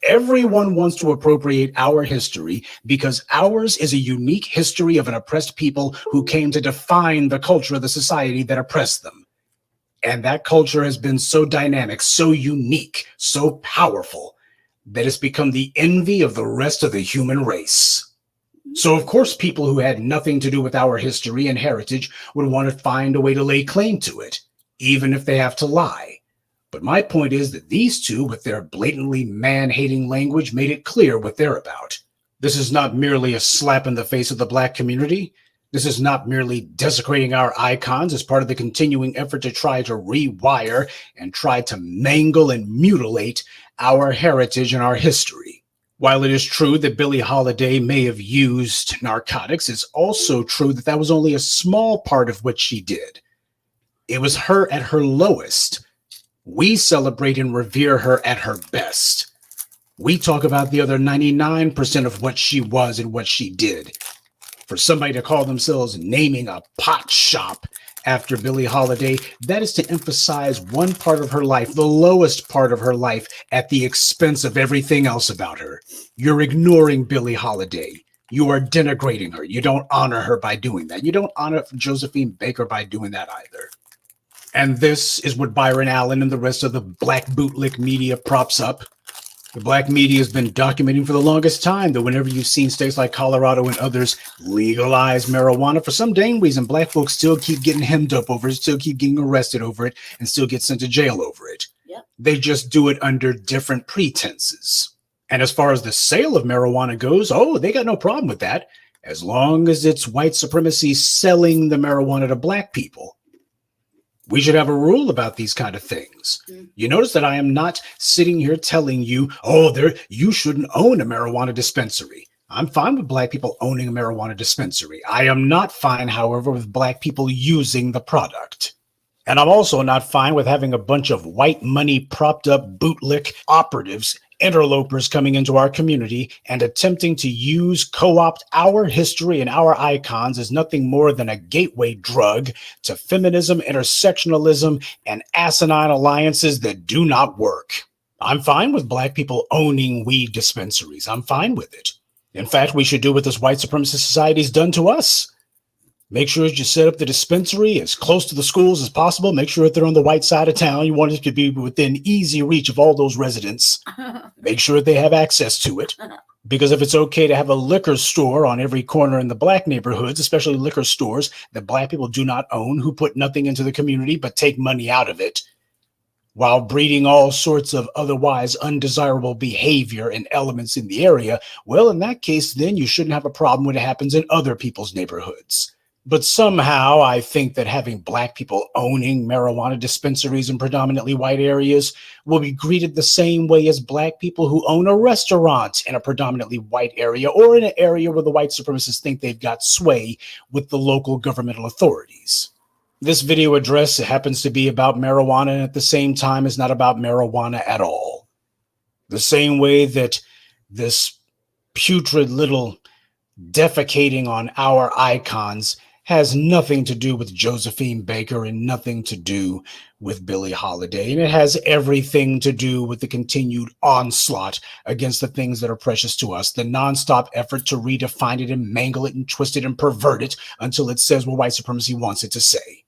Everyone wants to appropriate our history because ours is a unique history of an oppressed people who came to define the culture of the society that oppressed them. And that culture has been so dynamic, so unique, so powerful, that it's become the envy of the rest of the human race. So, of course, people who had nothing to do with our history and heritage would want to find a way to lay claim to it, even if they have to lie. But my point is that these two, with their blatantly man-hating language, made it clear what they're about. This is not merely a slap in the face of the Black community. This is not merely desecrating our icons as part of the continuing effort to try to rewire and try to mangle and mutilate our heritage and our history. While it is true that Billie Holiday may have used narcotics, it's also true that that was only a small part of what she did. It was her at her lowest. We celebrate and revere her at her best. We talk about the other 99% of what she was and what she did. For somebody to call themselves naming a pot shop after Billie Holiday, that is to emphasize one part of her life, the lowest part of her life, at the expense of everything else about her. You're ignoring Billie Holiday. You are denigrating her. You don't honor her by doing that. You don't honor Josephine Baker by doing that either. And this is what Byron Allen and the rest of the Black bootlick media props up. The Black media has been documenting for the longest time that whenever you've seen states like Colorado and others legalize marijuana, for some dang reason, Black folks still keep getting hemmed up over it, still keep getting arrested over it, and still get sent to jail over it. Yep. They just do it under different pretenses. And as far as the sale of marijuana goes, they got no problem with that, as long as it's white supremacy selling the marijuana to Black people. We should have a rule about these kind of things. You notice that I am not sitting here telling you, you shouldn't own a marijuana dispensary. I'm fine with Black people owning a marijuana dispensary. I am not fine, however, with Black people using the product. And I'm also not fine with having a bunch of white money propped up bootlick operatives, interlopers coming into our community and attempting to co-opt our history and our icons as nothing more than a gateway drug to feminism, intersectionalism, and asinine alliances that do not work. I'm fine with Black people owning weed dispensaries. I'm fine with it. In fact, we should do what this white supremacist society's done to us. Make sure that you set up the dispensary as close to the schools as possible. Make sure that they're on the white side of town. You want it to be within easy reach of all those residents. Make sure that they have access to it. Because if it's okay to have a liquor store on every corner in the Black neighborhoods, especially liquor stores that Black people do not own, who put nothing into the community but take money out of it, while breeding all sorts of otherwise undesirable behavior and elements in the area, well, in that case, then you shouldn't have a problem when it happens in other people's neighborhoods. But somehow I think that having Black people owning marijuana dispensaries in predominantly white areas will be greeted the same way as Black people who own a restaurant in a predominantly white area or in an area where the white supremacists think they've got sway with the local governmental authorities. This video address happens to be about marijuana and at the same time is not about marijuana at all. The same way that this putrid little defecating on our icons has nothing to do with Josephine Baker and nothing to do with Billie Holiday. And it has everything to do with the continued onslaught against the things that are precious to us, the nonstop effort to redefine it and mangle it and twist it and pervert it until it says what white supremacy wants it to say.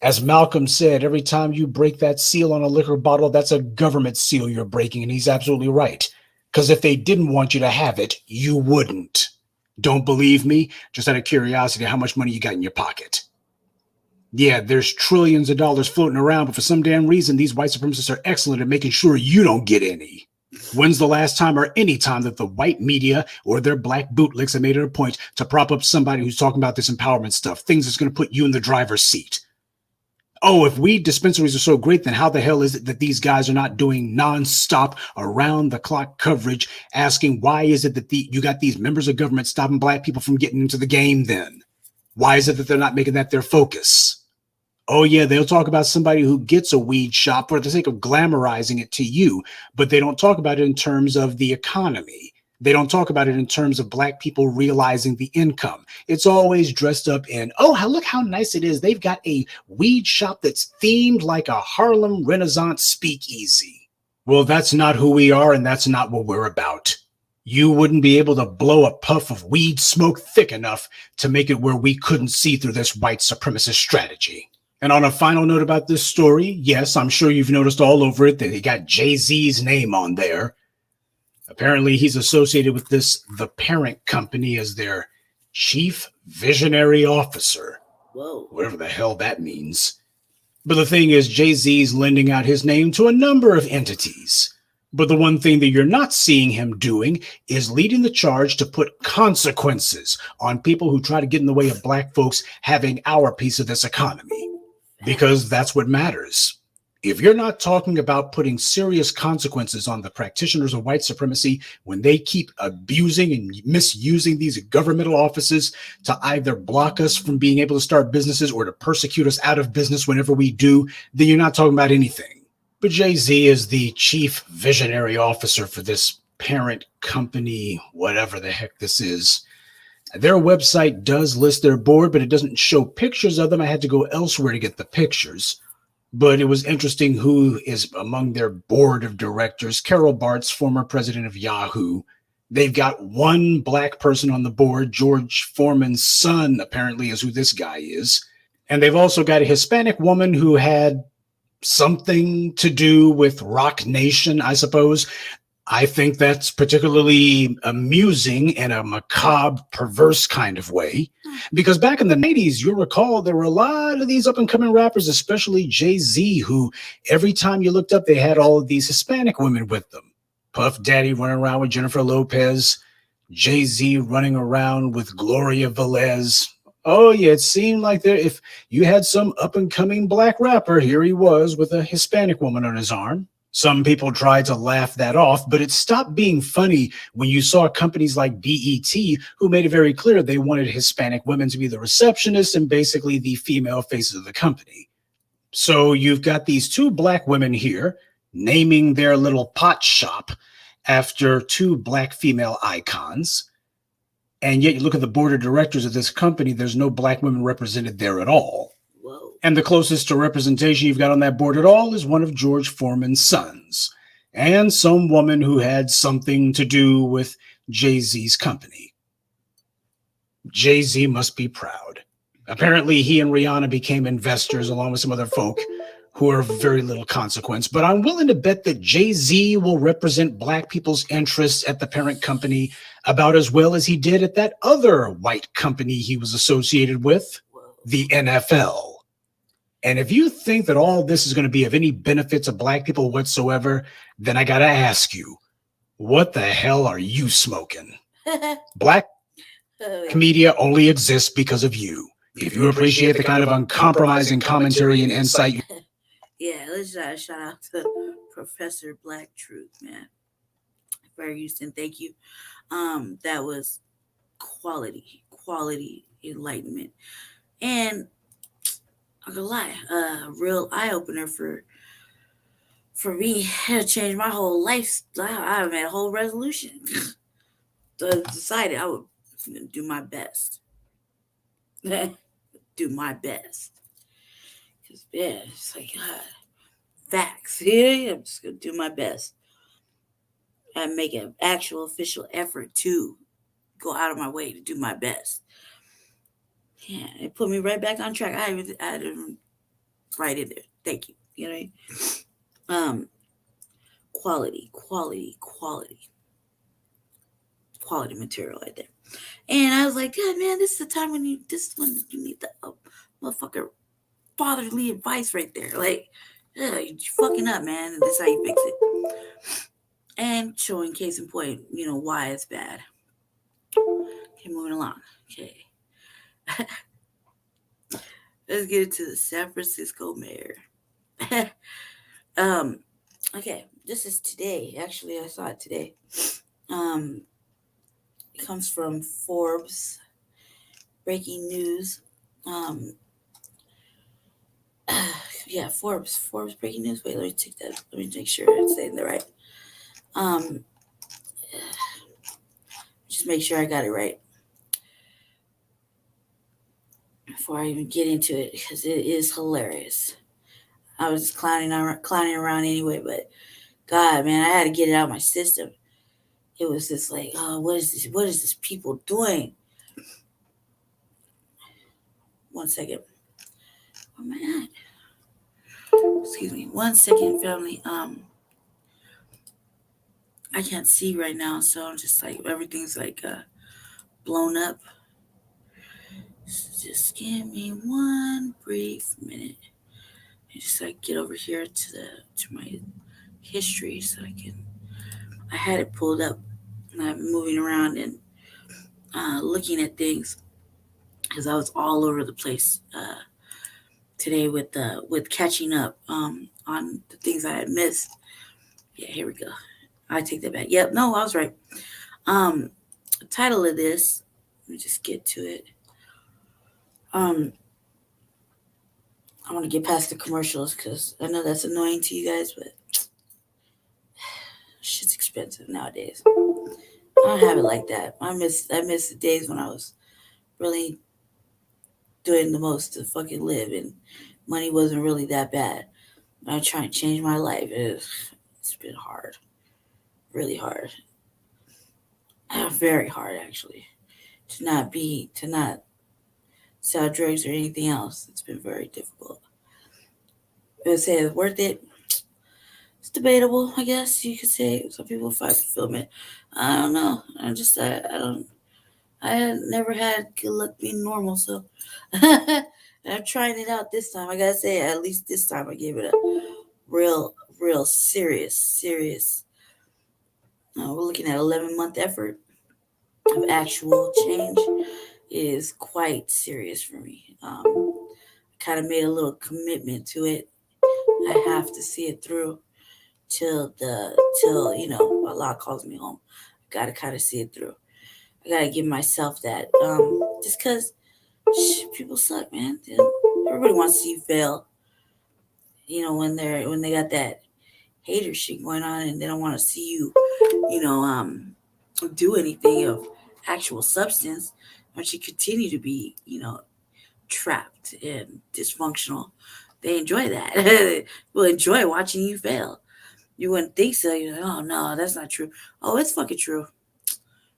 As Malcolm said, every time you break that seal on a liquor bottle, that's a government seal you're breaking, and he's absolutely right. Because if they didn't want you to have it, you wouldn't. Don't believe me? Just out of curiosity, how much money you got in your pocket? Yeah, there's trillions of dollars floating around, but for some damn reason, these white supremacists are excellent at making sure you don't get any. When's the last time or any time that the white media or their Black bootlicks have made it a point to prop up somebody who's talking about this empowerment stuff, things that's going to put you in the driver's seat? Oh, if weed dispensaries are so great, then how the hell is it that these guys are not doing nonstop, around-the-clock coverage, asking why is it that you got these members of government stopping Black people from getting into the game then? Why is it that they're not making that their focus? Oh, yeah, they'll talk about somebody who gets a weed shop for the sake of glamorizing it to you, but they don't talk about it in terms of the economy. They don't talk about it in terms of Black people realizing the income. It's always dressed up in, look how nice it is. They've got a weed shop that's themed like a Harlem Renaissance speakeasy. Well, that's not who we are, and that's not what we're about. You wouldn't be able to blow a puff of weed smoke thick enough to make it where we couldn't see through this white supremacist strategy. And on a final note about this story, yes, I'm sure you've noticed all over it that they got Jay-Z's name on there. Apparently, he's associated with the parent company as their chief visionary officer. Whoa. Whatever the hell that means. But the thing is, Jay-Z's lending out his name to a number of entities. But the one thing that you're not seeing him doing is leading the charge to put consequences on people who try to get in the way of black folks having our piece of this economy. Because that's what matters. If you're not talking about putting serious consequences on the practitioners of white supremacy when they keep abusing and misusing these governmental offices to either block us from being able to start businesses or to persecute us out of business whenever we do, then you're not talking about anything. But Jay-Z is the chief visionary officer for this parent company, whatever the heck this is. Their website does list their board, but it doesn't show pictures of them. I had to go elsewhere to get the pictures. But it was interesting who is among their board of directors. Carol Bartz, former president of Yahoo. They've got one black person on the board. George Foreman's son, apparently, is who this guy is. And they've also got a Hispanic woman who had something to do with Rock Nation, I suppose. I think that's particularly amusing in a macabre, perverse kind of way. Because back in the 90s, you'll recall there were a lot of these up-and-coming rappers, especially Jay-Z, who every time you looked up, they had all of these Hispanic women with them. Puff Daddy running around with Jennifer Lopez, Jay-Z running around with Gloria Velez. Oh, yeah, it seemed like if you had some up-and-coming black rapper, here he was with a Hispanic woman on his arm. Some people tried to laugh that off, but it stopped being funny when you saw companies like BET who made it very clear they wanted Hispanic women to be the receptionists and basically the female faces of the company. So you've got these two black women here naming their little pot shop after two black female icons. And yet you look at the board of directors of this company, there's no black women represented there at all. Whoa. And the closest to representation you've got on that board at all is one of George Foreman's sons and some woman who had something to do with Jay-Z's company. Jay-Z must be proud. Apparently, he and Rihanna became investors along with some other folk who are of very little consequence. But I'm willing to bet that Jay-Z will represent black people's interests at the parent company about as well as he did at that other white company he was associated with, the NFL. And if you think that all this is going to be of any benefit to black people whatsoever, then I got to ask you, what the hell are you smoking? Black media only exists because of you. If you appreciate the kind of uncompromising commentary and insight. Yeah, let's shout out to Professor Black Truth, man. Ferguson, thank you. That was quality enlightenment. And I'm gonna lie, a real eye-opener for me. It changed my whole lifestyle. I made a whole resolution. So I decided I would do my best. Do my best. Because, yeah, it's like, facts. Yeah, I'm just going to do my best. And make an actual official effort to go out of my way to do my best. Yeah, it put me right back on track. I didn't right in there. Thank you. You know what I mean? Quality material right there. And I was like, yeah, man, this is the time when you need the motherfucker fatherly advice right there. Like, yeah, you're fucking up, man. And this is how you fix it. And showing case in point, why it's bad. Okay, moving along. Okay. Let's get into the San Francisco mayor. Okay, this is today. Actually, I saw it today. It comes from Forbes. Breaking news. Yeah, Forbes breaking news. Wait, let me take that. Let me make sure I'm saying that right. Just make sure I got it right before I even get into it, because it is hilarious. I was just clowning around anyway, but God, man, I had to get it out of my system. It was just like, oh, what is this? What is this people doing? 1 second. Where am I at? Excuse me. 1 second, family. I can't see right now, so I'm just like, everything's like blown up. So just give me one brief minute. And just like get over here to my history so I had it pulled up and I'm moving around and looking at things because I was all over the place today with catching up on the things I had missed. Yeah, here we go. I take that back. Yep, no, I was right. The title of this, let me just get to it. I want to get past the commercials because I know that's annoying to you guys, but shit's expensive nowadays. I don't have it like that. I miss the days when I was really doing the most to fucking live and money wasn't really that bad. I'm trying to change my life. It's been hard. Really hard. Very hard, actually. To not sell drugs or anything else. It's been very difficult. I would say it's worth it. It's debatable, I guess you could say. Some people find fulfillment. I don't know. I had never had good luck being normal, so I'm trying it out this time. I gotta say, at least this time I gave it a real serious. We're looking at 11-month effort of actual change. It is quite serious for me. I kind of made a little commitment to it. I have to see it through till Allah calls me home. I gotta kind of see it through. I gotta give myself that. Just because people suck, man. Everybody wants to see you fail. When they got that hater shit going on and they don't want to see you, do anything of actual substance. But you continue to be, trapped and dysfunctional. They enjoy that. They will enjoy watching you fail. You wouldn't think so. You're like, oh no, that's not true. Oh, it's fucking true.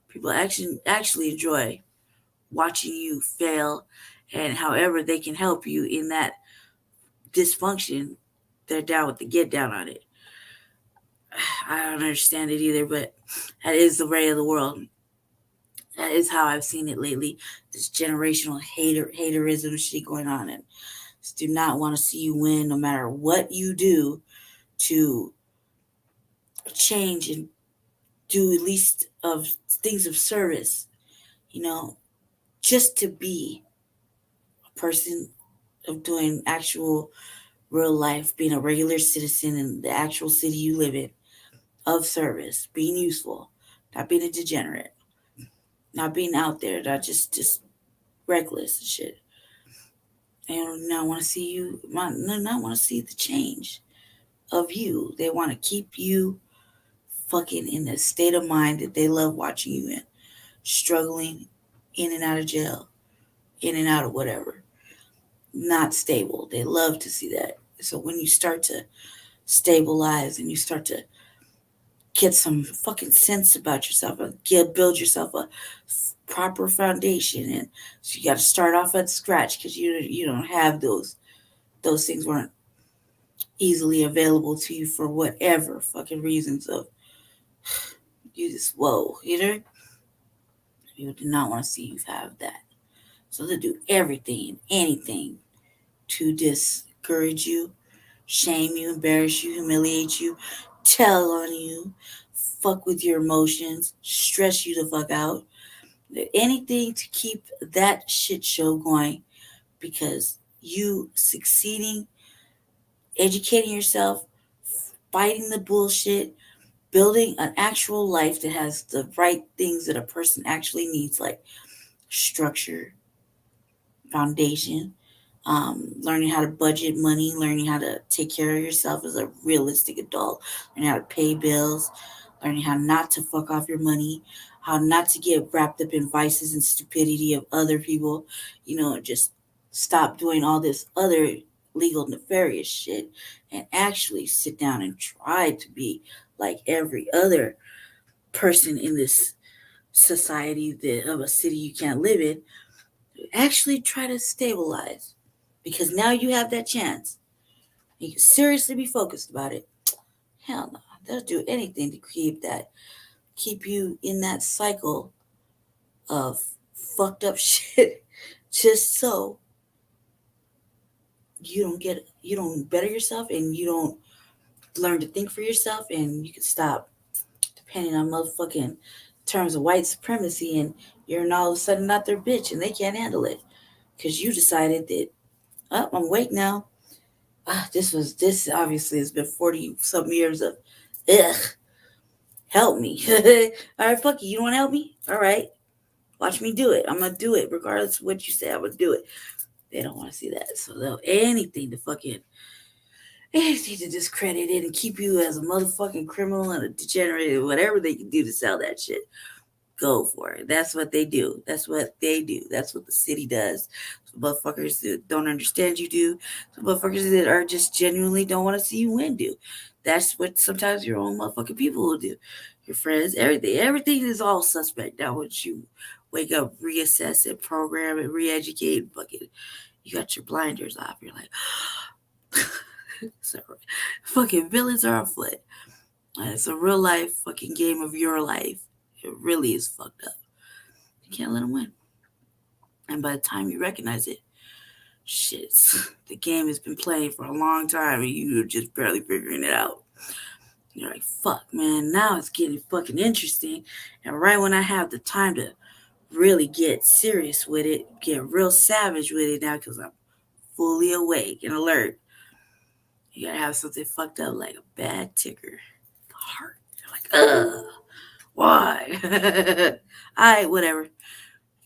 People actually enjoy watching you fail, and however they can help you in that dysfunction, they're down with the get down on it. I don't understand it either, but that is the way of the world. That is how I've seen it lately. This generational haterism shit going on, and just do not want to see you win, no matter what you do to change and do at least of things of service. Just to be a person of doing actual real life, being a regular citizen in the actual city you live in, of service, being useful, not being a degenerate, not being out there, not just reckless and shit. They do not want to see you, not want to see the change of you. They want to keep you fucking in a state of mind that they love watching you in, struggling in and out of jail, in and out of whatever. Not stable. They love to see that. So when you start to stabilize and you start to get some fucking sense about yourself, build yourself a proper foundation, and so you got to start off at scratch because you don't have those things weren't easily available to you for whatever fucking reasons of you just people do not want to see you have that, so they do everything, anything to discourage you, shame you, embarrass you, humiliate you, tell on you, fuck with your emotions, stress you the fuck out. Anything to keep that shit show going, because you succeeding, educating yourself, fighting the bullshit, building an actual life that has the right things that a person actually needs, like structure, foundation, learning how to budget money, learning how to take care of yourself as a realistic adult, learning how to pay bills, learning how not to fuck off your money, how not to get wrapped up in vices and stupidity of other people, just stop doing all this other legal nefarious shit and actually sit down and try to be like every other person in this society of a city you can't live in, actually try to stabilize, because now you have that chance. You can seriously be focused about it. Hell no, they'll do anything to keep you in that cycle of fucked up shit, just so you don't better yourself, and you don't learn to think for yourself, and you can stop depending on motherfucking terms of white supremacy, and you're all of a sudden not their bitch, and they can't handle it because you decided that, oh, I'm awake now. This obviously has been 40 some years of help me. All right, fuck you. You don't want to help me? All right, watch me do it. I'm gonna do it regardless of what you say. I'm gonna do it. They don't want to see that, so they'll anything to discredit it and keep you as a motherfucking criminal and a degenerate, whatever they can do to sell that shit. Go for it. That's what they do. That's what they do. That's what the city does. Some motherfuckers that don't understand you do. Some motherfuckers that are just genuinely don't want to see you win do. That's what sometimes your own motherfucking people will do. Your friends, everything. Everything is all suspect now once you wake up, reassess it, program it, re-educate, fucking, you got your blinders off. You're like, sorry. Fucking villains are afoot. It's a real life fucking game of your life. It really is fucked up. You can't let them win. And by the time you recognize it, shit, the game has been playing for a long time and you're just barely figuring it out. You're like, fuck, man, now it's getting fucking interesting. And right when I have the time to really get serious with it, get real savage with it now because I'm fully awake and alert, you gotta have something fucked up like a bad ticker. The heart. You're like, ugh. Why? Alright, whatever.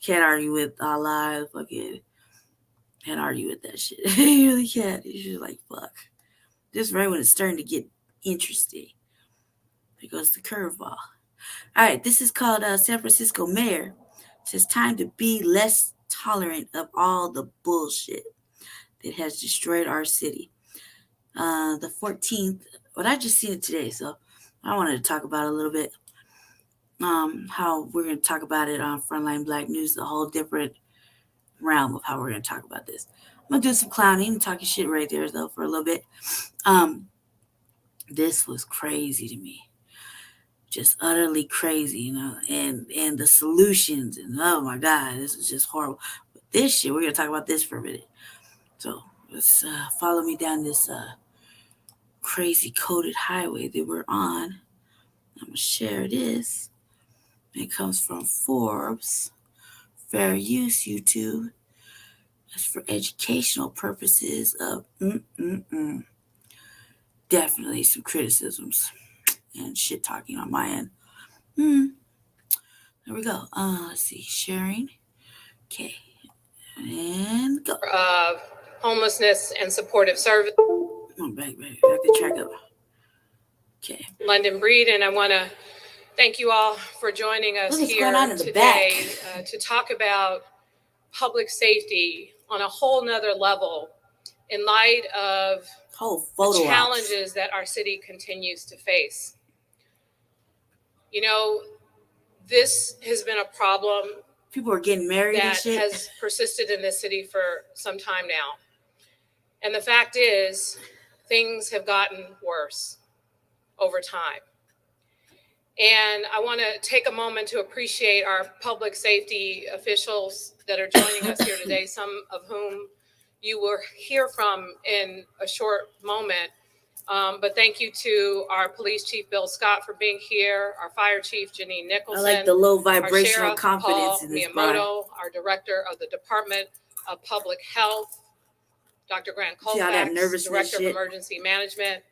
Can't argue with Allah. Fucking can't argue with that shit. You really can't. You're just like, fuck. Just right when it's starting to get interesting. There goes the curveball. Alright, this is called San Francisco Mayor. It says time to be less tolerant of all the bullshit that has destroyed our city. The 14th, but I just seen it today, so I wanted to talk about it a little bit. How we're going to talk about it on Frontline Black News, a whole different realm of how we're going to talk about this. I'm going to do some clowning and talking shit right there, though, for a little bit. This was crazy to me. Just utterly crazy, you know, and the solutions, and oh my God, this is just horrible. But this shit, we're going to talk about this for a minute. So let's follow me down this crazy coded highway that we're on. I'm going to share this. It comes from Forbes. Fair use, YouTube. It's for educational purposes of definitely some criticisms and shit talking on my end. There we go. Let's see. Sharing. Okay. And go. Homelessness and supportive service. Back. I have to track up. Okay. London Breed, and I want to thank you all for joining us here today to talk about public safety on a whole nother level in light of the challenges that our city continues to face. You know, this has been a problem. People are getting married that and shit. Has persisted in this city for some time now. And the fact is, things have gotten worse over time. And I want to take a moment to appreciate our public safety officials that are joining us here today, some of whom you will hear from in a short moment. But thank you to our police chief, Bill Scott, for being here, our fire chief, Janine Nicholson. I like the low vibrational our sheriff, confidence Paul in this Miyamoto, our director of the Department of Public Health, Dr. Grant Colfax, Director of Emergency Management,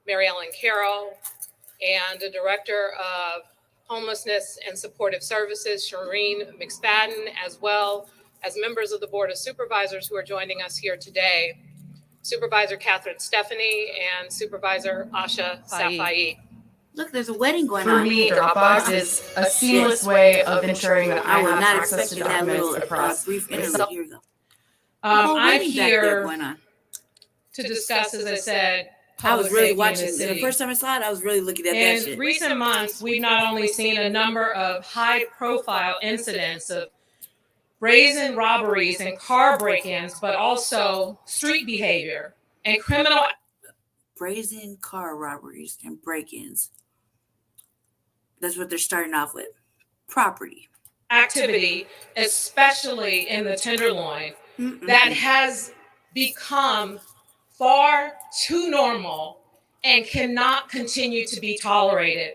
Mary Ellen Carroll, and the Director of Homelessness and Supportive Services, Shireen McSpadden, as well as members of the Board of Supervisors who are joining us here today, Supervisor Catherine Stephanie and Supervisor Asha Safai. Look, there's a wedding going on. For me, Dropbox is a seamless way of ensuring that I have access to documents across brief interlude. Here we go. I'm here to discuss, as I said, I was public really safety in watching this the city. first time I saw it. I was really looking at that In shit. recent months, we've not only seen a number of high-profile incidents of brazen robberies and car break-ins, but also street behavior and criminal Brazen car robberies and break-ins. That's what they're starting off with. Property. activity, especially in the Tenderloin, that has become far too normal and cannot continue to be tolerated.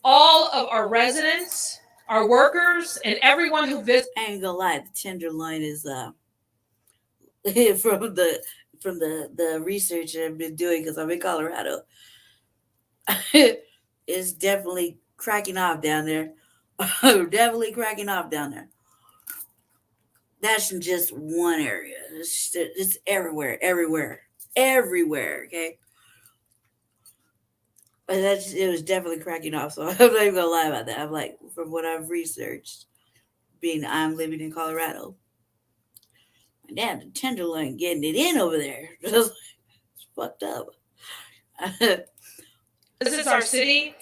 All of our residents, our workers, and everyone who visits. I ain't gonna lie, the Tenderloin is from the research I've been doing because I'm in Colorado. It's definitely cracking off down there. Definitely cracking off down there. That's in just one area. It's everywhere. Okay. But it was definitely cracking off. So I'm not even gonna lie about that. I'm like, from what I've researched, I'm living in Colorado. And damn, the Tenderloin getting it in over there. It's fucked up. Visits our city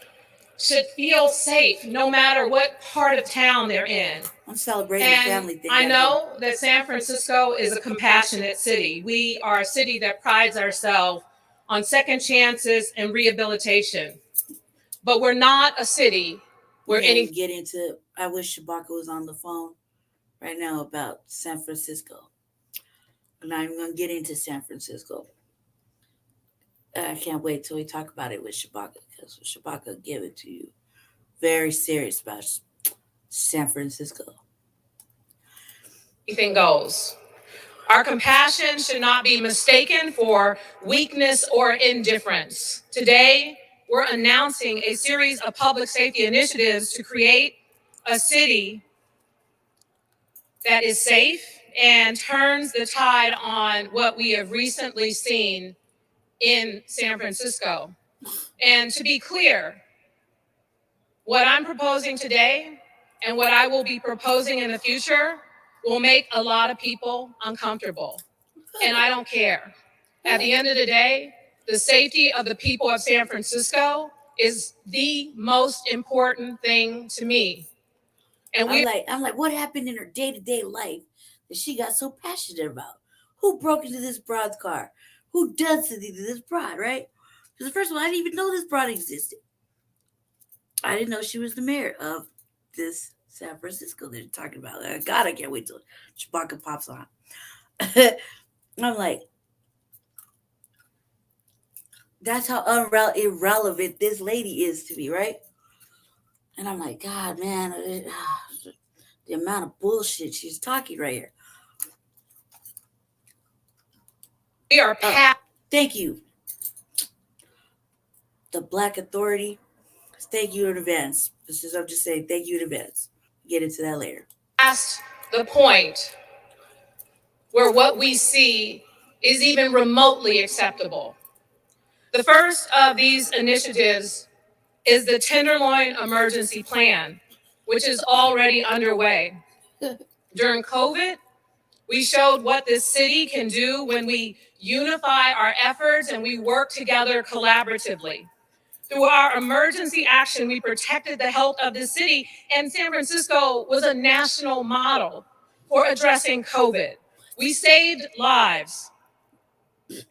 should feel safe no matter what part of town they're in. I'm celebrating And family thing. I know that San Francisco is a compassionate city. We are a city that prides ourselves on second chances and rehabilitation. But we're not a city where get into. I wish Shabaka was on the phone right now about San Francisco. I'm not even gonna get into San Francisco. I can't wait till we talk about it with Shabaka, because Shabaka will give it to you. Very serious about San Francisco. Anything goes. Our compassion should not be mistaken for weakness or indifference. Today, we're announcing a series of public safety initiatives to create a city that is safe and turns the tide on what we have recently seen in San Francisco. And to be clear, what I'm proposing today and what I will be proposing in the future will make a lot of people uncomfortable. And I don't care. At the end of the day, the safety of the people of San Francisco is the most important thing to me. And I'm like, what happened in her day-to-day life that she got so passionate about? Who broke into this broad's car? Who does something to this broad, right? Because first of all, I didn't even know this broad existed. I didn't know she was the mayor of this San Francisco they're talking about. God, I can't wait till Chewbacca pops on. I'm like, that's how irrelevant this lady is to me, right? And I'm like, God, man, the amount of bullshit she's talking right here. we are thank you. The Blacc Authority, thank you in advance. I'm just saying, thank you in advance. Get into that later. Past the point where what we see is even remotely acceptable. The first of these initiatives is the Tenderloin Emergency Plan, which is already underway. During COVID, we showed what this city can do when we unify our efforts and we work together collaboratively. Through our emergency action, we protected the health of the city, and San Francisco was a national model for addressing COVID. We saved lives.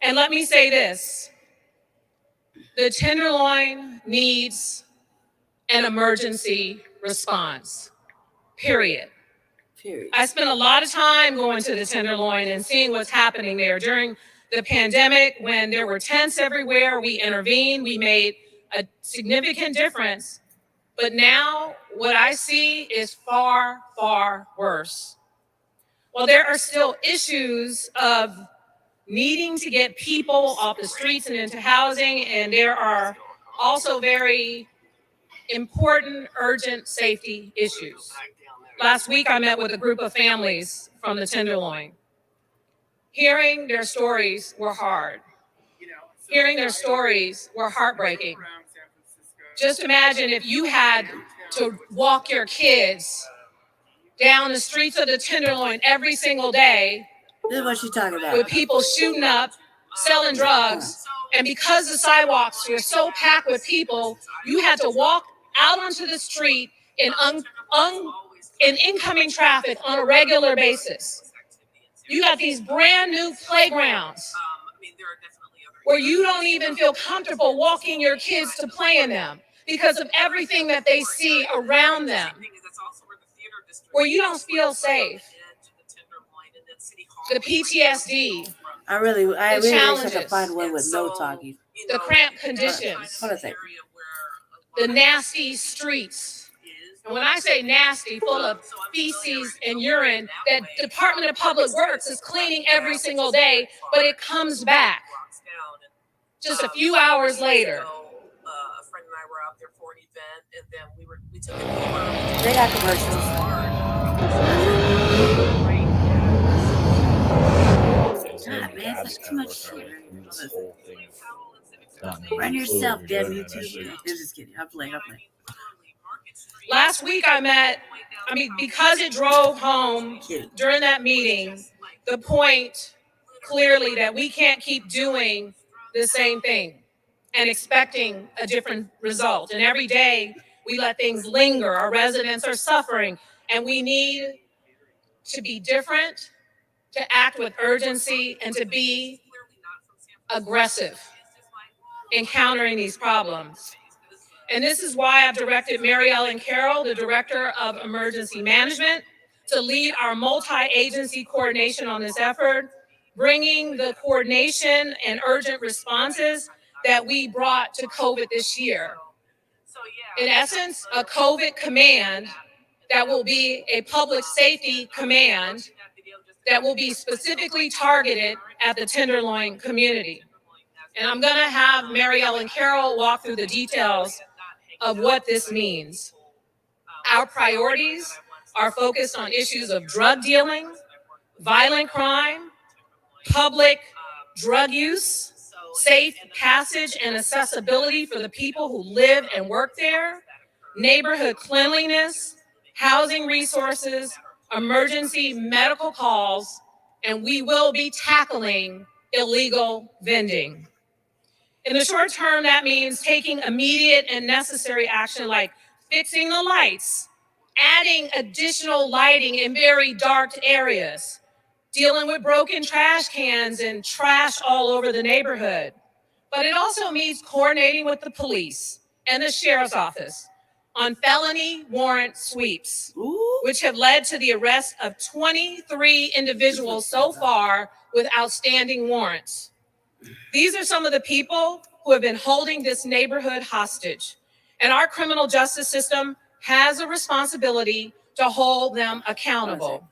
And let me say this, the Tenderloin needs an emergency response, period. I spent a lot of time going to the Tenderloin and seeing what's happening there. During the pandemic, when there were tents everywhere, we intervened, we made a significant difference. But now what I see is far, far worse. While there are still issues of needing to get people off the streets and into housing, and there are also very important, urgent safety issues. Last week, I met with a group of families from the Tenderloin. Hearing their stories were hard. Hearing their stories were heartbreaking. Just imagine if you had to walk your kids down the streets of the Tenderloin every single day. This is what she's talking about. With people shooting up selling drugs, and because the sidewalks were so packed with people, you had to walk out onto the street in incoming traffic on a regular basis. You got these brand new playgrounds where you don't even feel comfortable walking your kids to play in them because of everything that they see around them, where you don't feel safe. The PTSD, I really wish I challenges, could find one with no talking. the cramped conditions, Hold on a second. the nasty streets. And when I say nasty, full of feces and urine, that Department of Public Works is cleaning every single day, but it comes back just a few hours later. A friend and I were out there for an event, and then we took it over. They got commercials. God, man, it's like too much shit. Run yourself, damn YouTube. I'm just kidding. I'm playing. Last week because it drove home during that meeting, the point clearly that we can't keep doing the same thing and expecting a different result. And every day we let things linger. Our residents are suffering, and we need to be different, to act with urgency, and to be aggressive in countering these problems. And this is why I've directed Mary Ellen Carroll, the Director of Emergency Management, to lead our multi-agency coordination on this effort, bringing the coordination and urgent responses that we brought to COVID this year. In essence, a COVID command that will be a public safety command that will be specifically targeted at the Tenderloin community. And I'm gonna have Mary Ellen Carroll walk through the details of what this means. Our priorities are focused on issues of drug dealing, violent crime, public drug use, safe passage and accessibility for the people who live and work there, neighborhood cleanliness, housing resources, emergency medical calls, and we will be tackling illegal vending. In the short term, that means taking immediate and necessary action like fixing the lights, adding additional lighting in very dark areas, dealing with broken trash cans and trash all over the neighborhood. But it also means coordinating with the police and the sheriff's office on felony warrant sweeps, which have led to the arrest of 23 individuals so far with outstanding warrants. These are some of the people who have been holding this neighborhood hostage, and our criminal justice system has a responsibility to hold them accountable.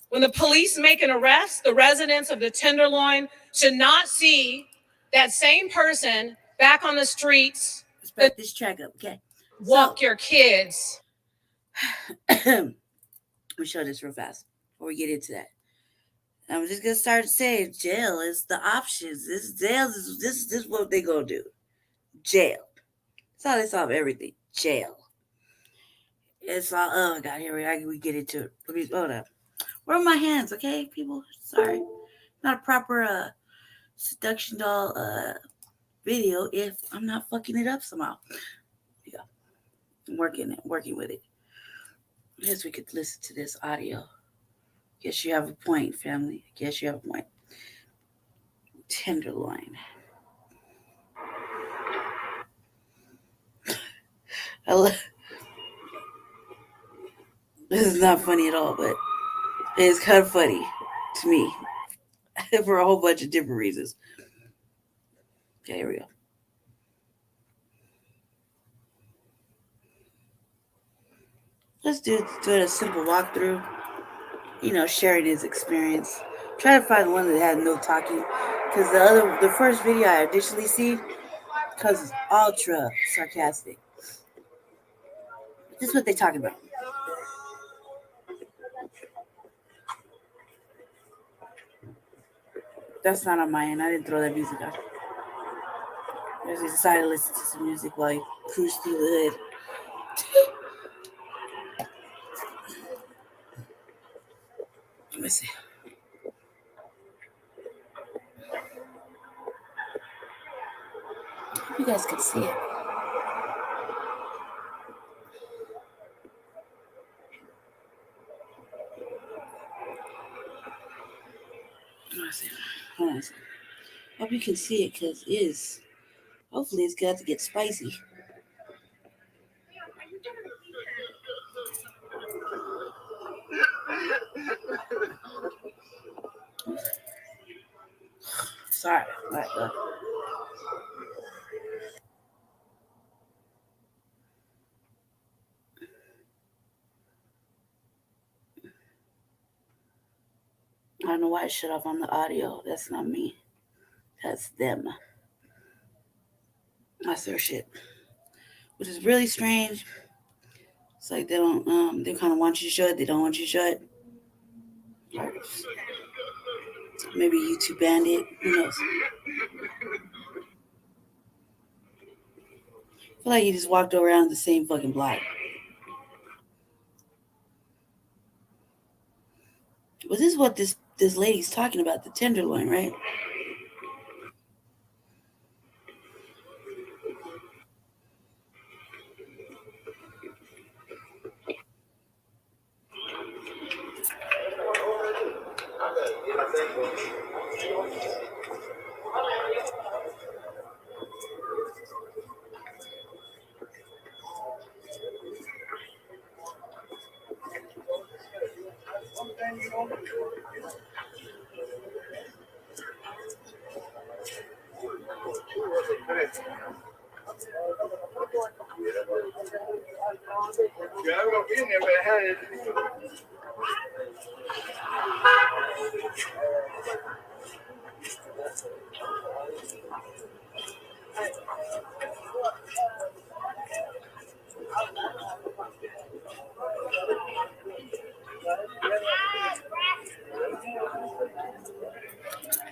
When the police make an arrest, the residents of the Tenderloin should not see that same person back on the streets. Let's back this track up, okay? Walk your kids. Let me show this real fast before we get into that. I'm just gonna start saying jail is the options. This is what they gonna do. Jail. That's how they solve everything. Jail. It's all oh god, here we get into it. Let me hold up. Where are my hands, okay, people? Sorry. Not a proper seduction doll video if I'm not fucking it up somehow. Here we go. I'm working with it. I guess we could listen to this audio. Guess you have a point, family. Guess you have a point. Tenderloin. This is not funny at all, but it's kind of funny to me for a whole bunch of different reasons. Okay, here we go. Let's do a simple walkthrough. You know, sharing his experience. Try to find one that had no talking, because the first video I initially seen, because it's ultra sarcastic. This is what they talking about. That's not on my end. I didn't throw that music on. I just decided to listen to some music while I cruise through the hood. Let me see. You guys can see it. Hold on a second. Hope you can see it because it is. Hopefully, it's got to get spicy. Sorry. All right, go. I don't know why it shut off on the audio. That's not me. That's them. That's their shit. Which is really strange. It's like they don't, they kind of want you to show it. They don't want you to show it. Maybe YouTube banned it. Who knows? I feel like he just walked around the same fucking block. Well, this is what this lady's talking about, the tenderloin, right?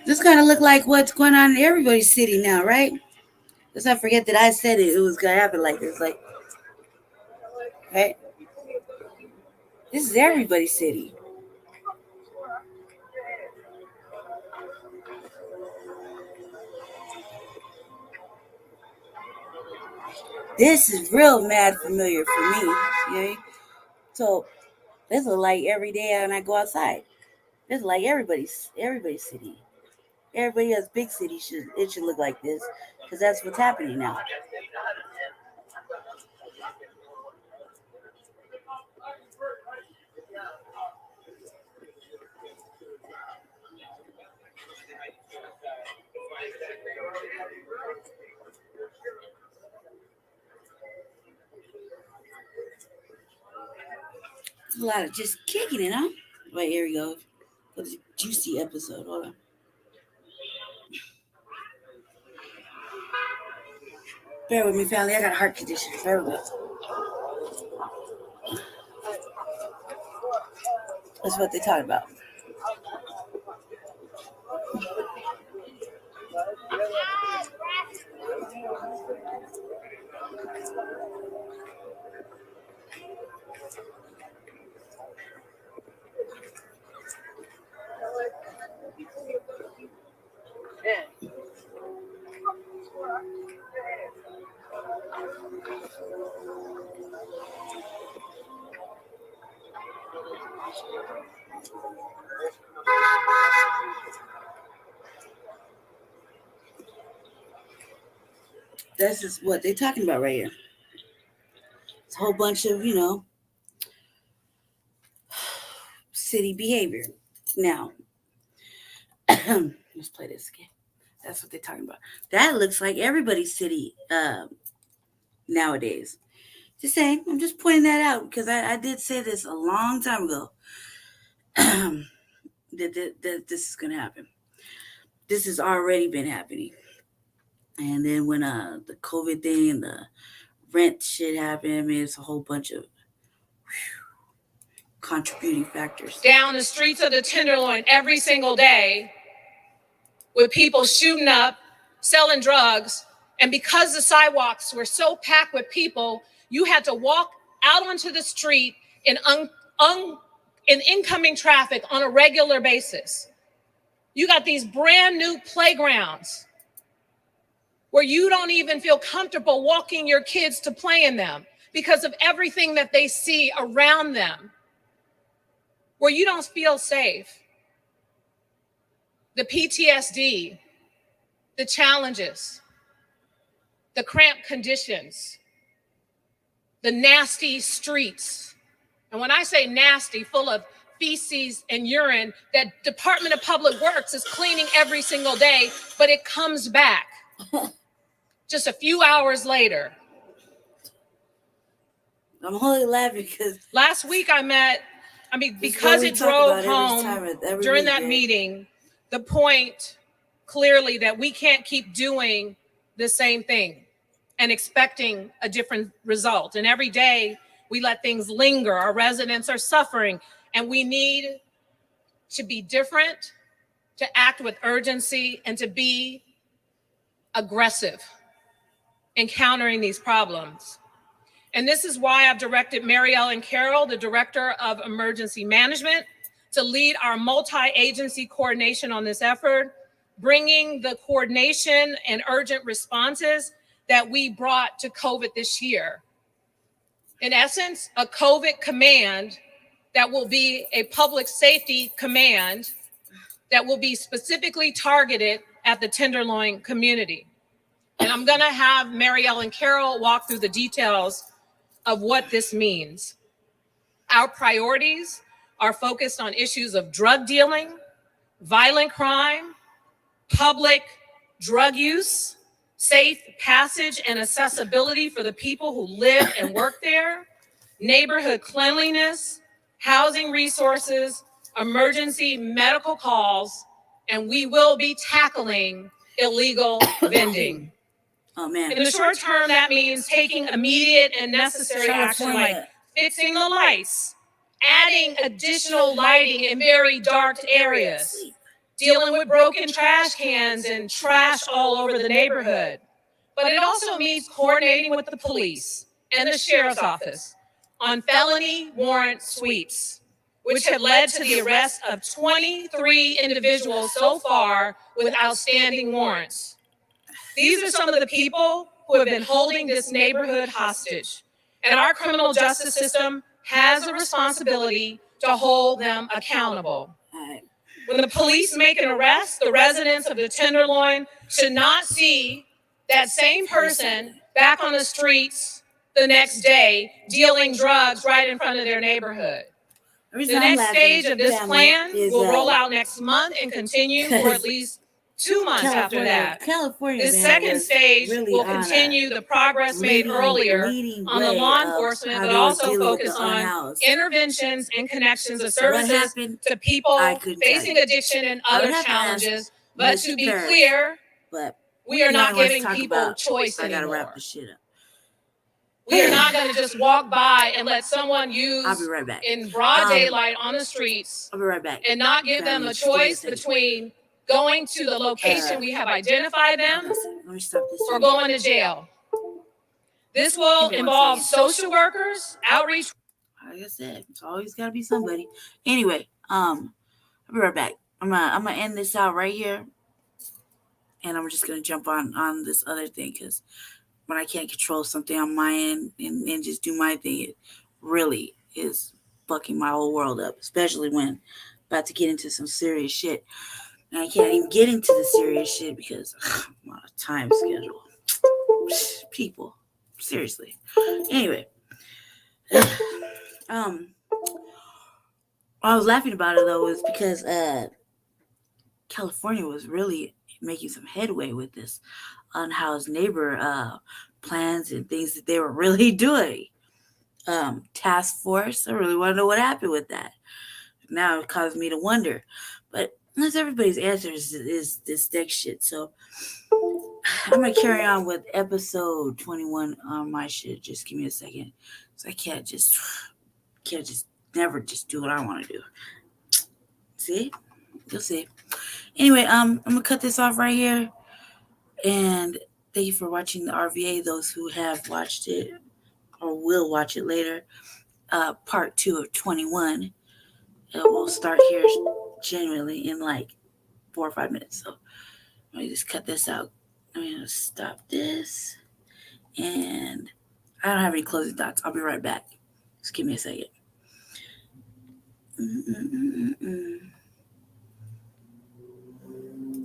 This kind of look like what's going on in everybody's city now, right? Let's not forget that I said it was gonna happen like this, like, right? This is everybody's city. This is real mad familiar for me. You know? So this is like every day when I go outside. This is like everybody's city. Everybody has big cities should look like this because that's what's happening now. There's a lot of just kicking it, huh? Wait, here we go. For the juicy episode. Hold on. Bear with me, family. I got a heart condition. Bear with me. That's what they're talking about. This is what they're talking about right here. It's a whole bunch of, city behavior. Now, let's play this again. That's what they're talking about. That looks like everybody's city nowadays. Just saying, I'm just pointing that out because I did say this a long time ago that this is going to happen. This has already been happening. And then when the COVID thing and the rent shit happened, I mean, it's a whole bunch of contributing factors. Down the streets of the Tenderloin every single day with people shooting up, selling drugs. And because the sidewalks were so packed with people, you had to walk out onto the street in incoming traffic on a regular basis. You got these brand new playgrounds where you don't even feel comfortable walking your kids to play in them because of everything that they see around them, where you don't feel safe. The PTSD, the challenges, the cramped conditions, the nasty streets. And when I say nasty, full of feces and urine that Department of Public Works is cleaning every single day, but it comes back just a few hours later. I'm only laughing because last week because it drove home during that meeting, the point clearly that we can't keep doing the same thing and expecting a different result. And every day we let things linger. Our residents are suffering, and we need to be different, to act with urgency, and to be aggressive in countering these problems. And this is why I've directed Mary Ellen Carroll, the Director of Emergency Management, to lead our multi-agency coordination on this effort, bringing the coordination and urgent responses that we brought to COVID this year. In essence, a COVID command that will be a public safety command that will be specifically targeted at the Tenderloin community. And I'm gonna have Mary Ellen Carroll walk through the details of what this means. Our priorities are focused on issues of drug dealing, violent crime, public drug use, safe passage and accessibility for the people who live and work there, neighborhood cleanliness, housing resources, emergency medical calls, and we will be tackling illegal vending. Oh, man. In the short term, that means taking immediate and necessary action like fixing the lights, adding additional lighting in very dark areas, dealing with broken trash cans and trash all over the neighborhood. But it also means coordinating with the police and the sheriff's office on felony warrant sweeps, which have led to the arrest of 23 individuals so far with outstanding warrants. These are some of the people who have been holding this neighborhood hostage, and our criminal justice system has a responsibility to hold them accountable. When the police make an arrest, the residents of the Tenderloin should not see that same person back on the streets the next day dealing drugs right in front of their neighborhood. The next stage of this plan will roll out next month and continue for at least 2 months after that. The second stage will continue the progress made earlier on the law enforcement, but also focus on interventions and connections of services to people facing addiction and other challenges. But to be clear, we are not giving people choice anymore. I gotta wrap this shit up. We are not going to just walk by and let someone use in broad daylight on the streets and not give them a choice between going to the location we have identified them or going to jail. This will involve social workers, outreach. Like I said, it's always got to be somebody. Anyway, I'll be right back. I'm gonna end this out right here, and I'm just gonna jump on this other thing because when I can't control something on my end and just do my thing, it really is fucking my whole world up, especially when I'm about to get into some serious shit. And I can't even get into the serious shit because I'm on a time schedule. People, seriously. Anyway, I was laughing about it though was because California was really making some headway with this unhoused neighbor plans and things that they were really doing. Task force, I really want to know what happened with that. Now it caused me to wonder. But unless everybody's answer is this next shit. So I'm going to carry on with episode 21 on my shit. Just give me a second. So I can't just never just do what I want to do. See? You'll see. Anyway, I'm going to cut this off right here. And thank you for watching the RVA, those who have watched it or will watch it later. Part 2 of 21. We'll start here genuinely in like 4 or 5 minutes. So let me just cut this out I'm going to stop this. And I don't have any closing thoughts. I'll be right back. Just give me a second.